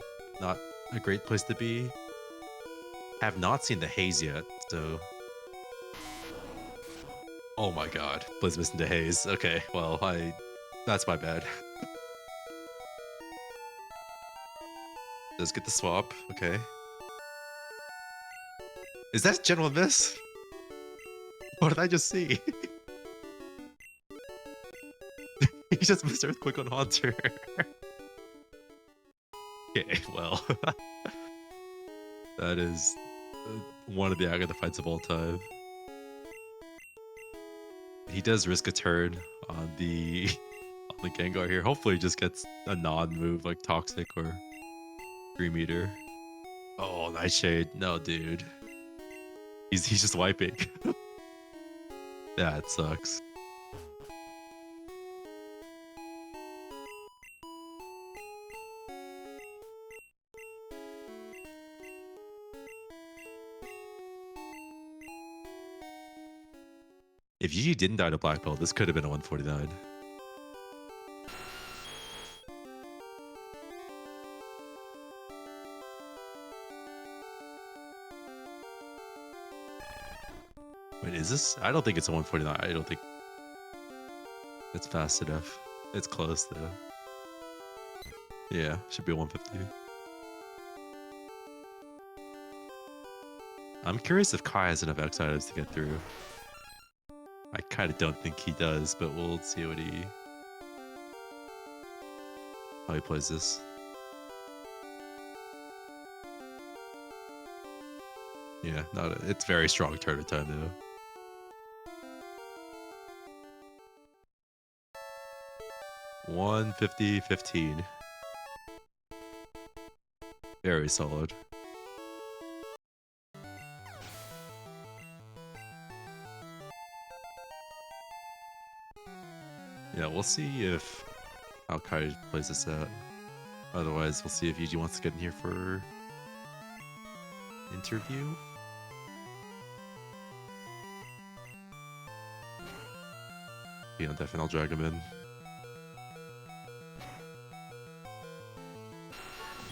Not a great place to be. Have not seen the Haze yet, so... oh my god, Blizmiss into Haze. Okay, well, that's my bad. Does get the swap, okay. Is that General Miss? What did I just see? He just missed Earthquake on Haunter. Okay, well. That is one of the Agatha fights of all time. He does risk a turn on the Gengar here. Hopefully he just gets a non-move like Toxic or 3 meter. Oh, Nightshade. No, dude. He's just wiping. That sucks. If Yuji didn't die to Black Belt, this could have been a 149. Wait, is this? I don't think it's a 149. I don't think it's fast enough. It's close though. Yeah, should be a 150. I'm curious if Kai has enough X items to get through. I kind of don't think he does, but we'll see how he plays this. Yeah, it's very strong tournament time though. $150.15. Very solid. Yeah, we'll see how Kai plays this out. Otherwise, we'll see if Yuji wants to get in here for interview. Yeah, definitely I'll drag him in.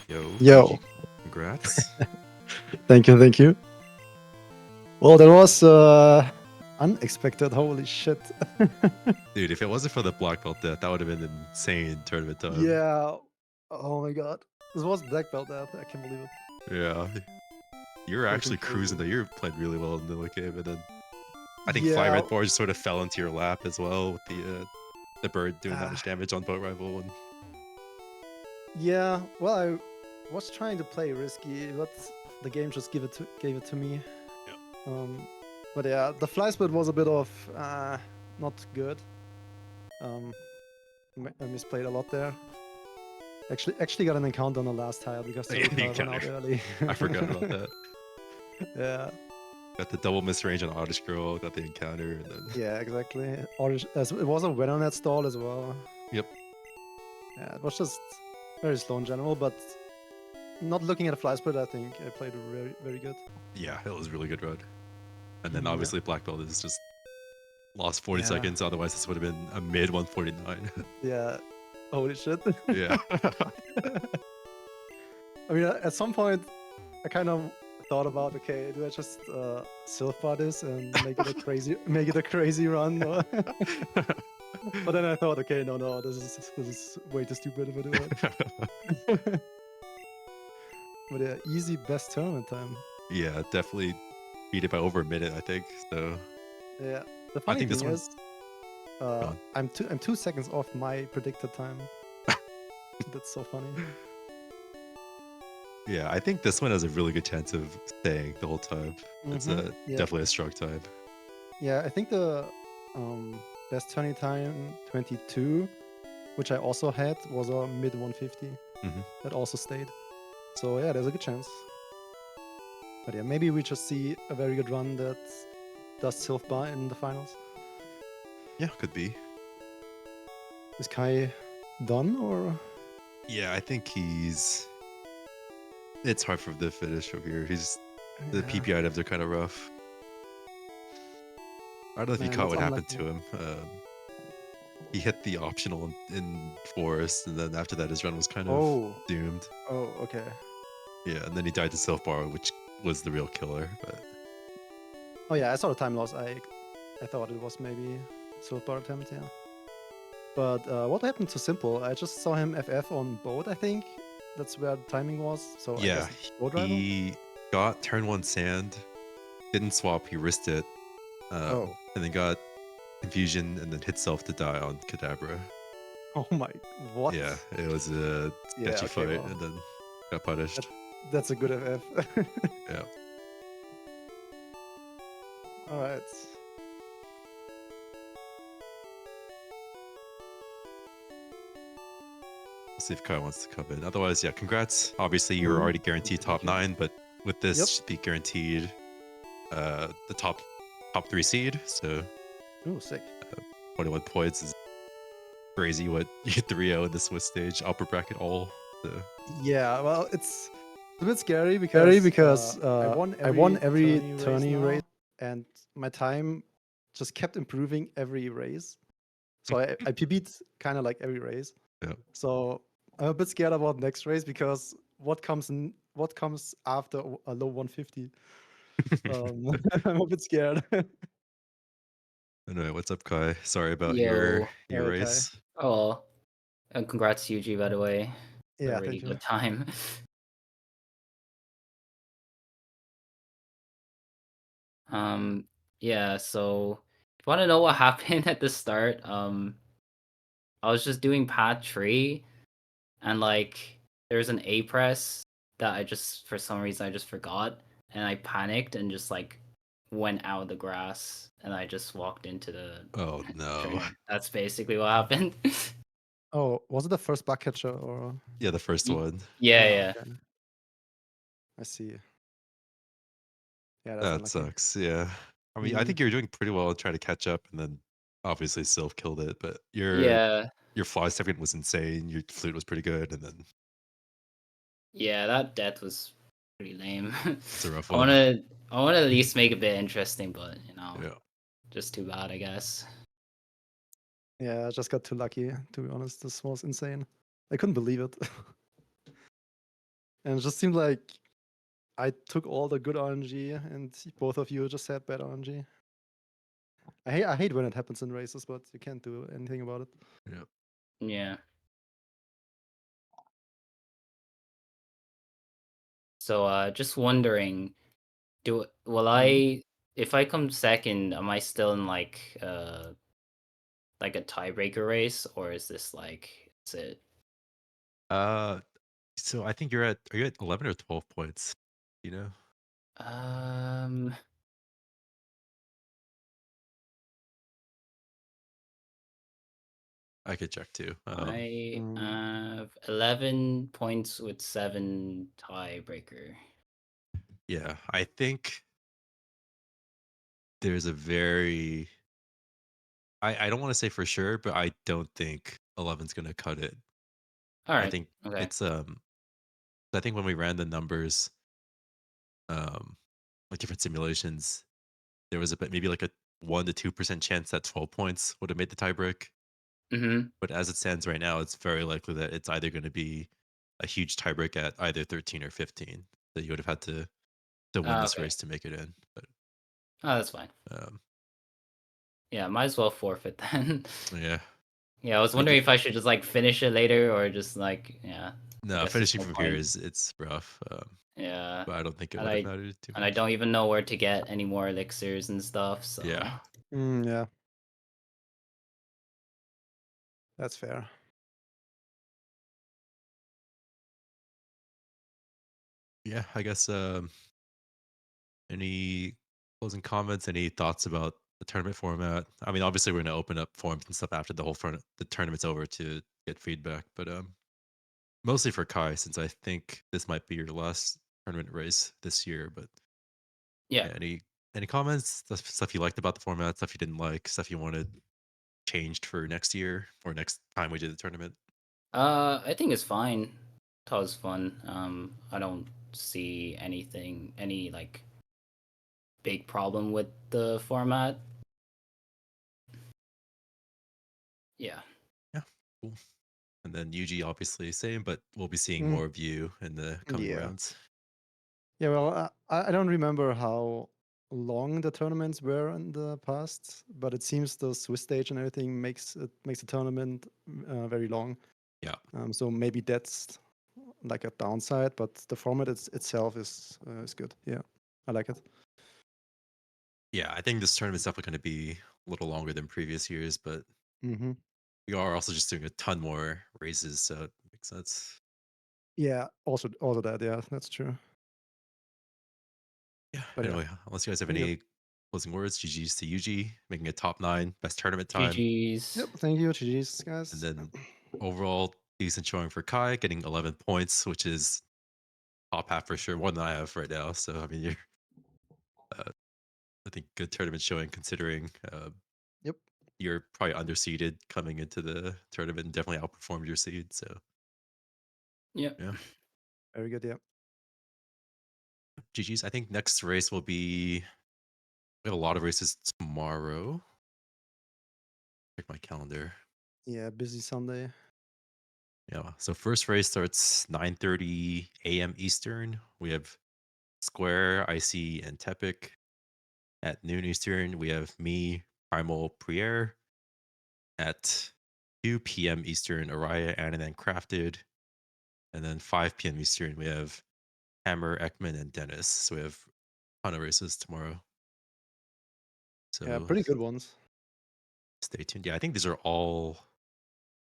Yo. Yo. Congrats. Thank you. Well, that was unexpected. Holy shit. Dude, if it wasn't for the black belt death, that would have been an insane tournament time. Yeah. Oh my god. This was black belt death. I can't believe it. Yeah. You were Could've actually been cruising though. crazy. You were playing really well in the late game, and then I think Yeah. 5 red bars sort of fell into your lap as well with the bird doing that much damage on boat rival. And Yeah. Well, I was trying to play risky, but the game just gave it to me. Yeah. But yeah, the fly split was a bit of not good. I misplayed a lot there. Actually got an encounter on the last tile because the Yeah, ran out early. I forgot about that. Yeah. Got the double misrange on Auto Scroll, got the encounter, and then Yeah, exactly. It was a win on that stall as well. Yep. Yeah, it was just very slow in general, but not looking at a fly split, I think I played very, very good. Yeah, it was a really good run. And then Yeah. obviously black belt is just lost 40 seconds. Otherwise, this would have been a mid 149. Yeah. Holy shit. Yeah. I mean, at some point, I kind of thought about, okay, do I just silk bar this and make it a crazy run? But then I thought, okay, no, this is way too stupid if I do it. But yeah, easy best tournament time. Yeah, definitely beat it by over a minute, I think. So yeah, the funny think thing this is, I'm 2 seconds off my predicted time. That's so funny. Yeah, I think this one has a really good chance of staying the whole time. It's definitely a strong time. Yeah, I think the best turning time 22, which I also had, was a mid 150. That also stayed. So yeah, there's a good chance. But yeah, maybe we just see a very good run that does Sylph bar in the finals. Yeah, could be. Is Kai done or? Yeah, I think it's hard for him to finish over here. The PP items are kind of rough. I don't know if you caught what happened to him. He hit the optional in Forest, and then after that, his run was kind of doomed. Oh, okay. Yeah, and then he died to Self Bar, which was the real killer. But oh yeah, I saw the time loss. I thought it was maybe Self Bar attempt, yeah. But what happened to Simple? I just saw him FF on boat, I think. That's where the timing was. So yeah, I he got turn 1 sand, didn't swap, he risked it, and then got confusion and then hit self to die on Kadabra. Oh my, what? Yeah, it was a sketchy fight and then got punished. That's a good FF. Yeah. Alright. See if Kai wants to come in. Otherwise, yeah, congrats. Obviously, you're already guaranteed top 9, but with this, should be guaranteed the top 3 seed. So, sick. 21 points is crazy. What you 3-0 in the Swiss stage, upper bracket all. So. Yeah, well, it's a bit scary because I won every tourney race, and my time just kept improving every race. So I PB'd kind of like every race. Yeah. So I'm a bit scared about next race because what comes after a low 150? I'm a bit scared. Anyway, what's up, Kai? Sorry about your race. Kai. Oh, and congrats, Yuji, by the way. Yeah, a really good time. Yeah, so if you want to know what happened at the start, I was just doing pad 3, and like there's an A press that I just for some reason I just forgot, and I panicked and just like went out of the grass, and I just walked into the. Oh no! Trainer. That's basically what happened. Oh, was it the first bug catcher or? Yeah, the first one. Yeah. Okay. I see. Yeah, that sucks. Yeah, I mean, I think you're doing pretty well trying to catch up, and then obviously Sylph killed it, but your fly second was insane. Your flute was pretty good, and then that death was pretty lame. It's a rough one. I want to at least make it a bit interesting, but just too bad, I guess. Yeah, I just got too lucky, to be honest. This was insane. I couldn't believe it. And it just seemed like I took all the good RNG, and both of you just had bad RNG. I hate when it happens in races, but you can't do anything about it. Yep. Yeah. So just wondering, will I, if I come second, am I still in like a tiebreaker race, or is this like, is it? So I think are you at 11 or 12 points? You know, Um, I could check too. I Mm, have 11 points with 7 tiebreaker. Yeah, I think there's a very I don't want to say for sure, but I don't think 11's gonna cut it. All I right. think Okay. it's I think when we ran the numbers, um, like different simulations, there was a bit maybe like a 1 to 2% chance that 12 points would have made the tiebreak. Mm-hmm. But as it stands right now, it's very likely that it's either going to be a huge tiebreak at either 13 or 15 that you would have had to win this Okay. race to make it in. But Oh, that's fine. um, Yeah, might as well forfeit then. yeah, Yeah, I was I mean, wondering if I should just like finish it later or just like, yeah, I no, guess there's finishing no from here point. is it's rough, Yeah. but I don't think it And would have I mattered too and I much. don't even know where to get any more elixirs and stuff, Yeah, so yeah, that's fair. yeah. I guess any closing comments? Any thoughts about the tournament format? I mean, obviously we're going to open up forums and stuff after the tournament's over to get feedback, but mostly for Kai, since I think this might be your last tournament race this year. But yeah. yeah, any comments? Stuff you liked about the format, stuff you didn't like, stuff you wanted changed for next year or next time we did the tournament? I think it's fine. Thought it was fun. I don't see any like big problem with the format. Yeah. Yeah, cool. And then Yuji, obviously same, but we'll be seeing Mm, more of you in the coming yeah, rounds. yeah. Well, I don't remember how long the tournaments were in the past, but it seems the Swiss stage and everything makes the tournament very long. Yeah, So maybe that's like a downside, but the format itself is good. Yeah, I like it. yeah. I think this tournament's definitely going to be a little longer than previous years, but Hmm. we are also just doing a ton more races, so it makes sense. Yeah, also that. Yeah, that's true. Yeah. But yeah, Anyway, unless you guys have thank you. any closing words, GG's to Yuji, making a top 9, best tournament time. GG's. Yep, thank you, GG's And guys. then overall, decent showing for Kai, getting 11 points, which is top half for sure, more than I have right now. So, I mean, you're, uh, I think, good tournament showing considering Yep, you're probably underseeded coming into the tournament and definitely outperformed your seed. So, Yep. yeah, very good. Yeah, GG's. I think next race will be, we have a lot of races tomorrow. Check my calendar. yeah, busy Sunday. Yeah. So first race starts 9:30 a.m. Eastern. We have Square, Icy, and Tepic. At noon Eastern, we have me, Primal Priere. At 2 p.m. Eastern, Araya, and then Crafted. And then 5 p.m. Eastern, we have Hammer, Ekman, and Dennis. So we have a ton of races tomorrow. Yeah, So pretty good ones. stay tuned. Yeah, I think these are all,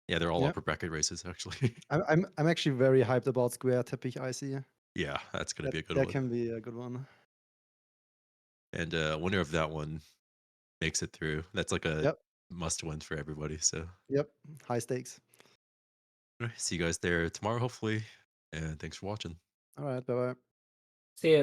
yeah, they're all Yeah, upper bracket races, actually. I'm actually very hyped about Square Teppich Icy. Yeah, that's going to That be a good that one. can be a good one. And winner of that one makes it through. That's like a Yep, must win for everybody. So yep, high stakes. see you guys there tomorrow, hopefully. And thanks for watching. All right, bye bye. See ya.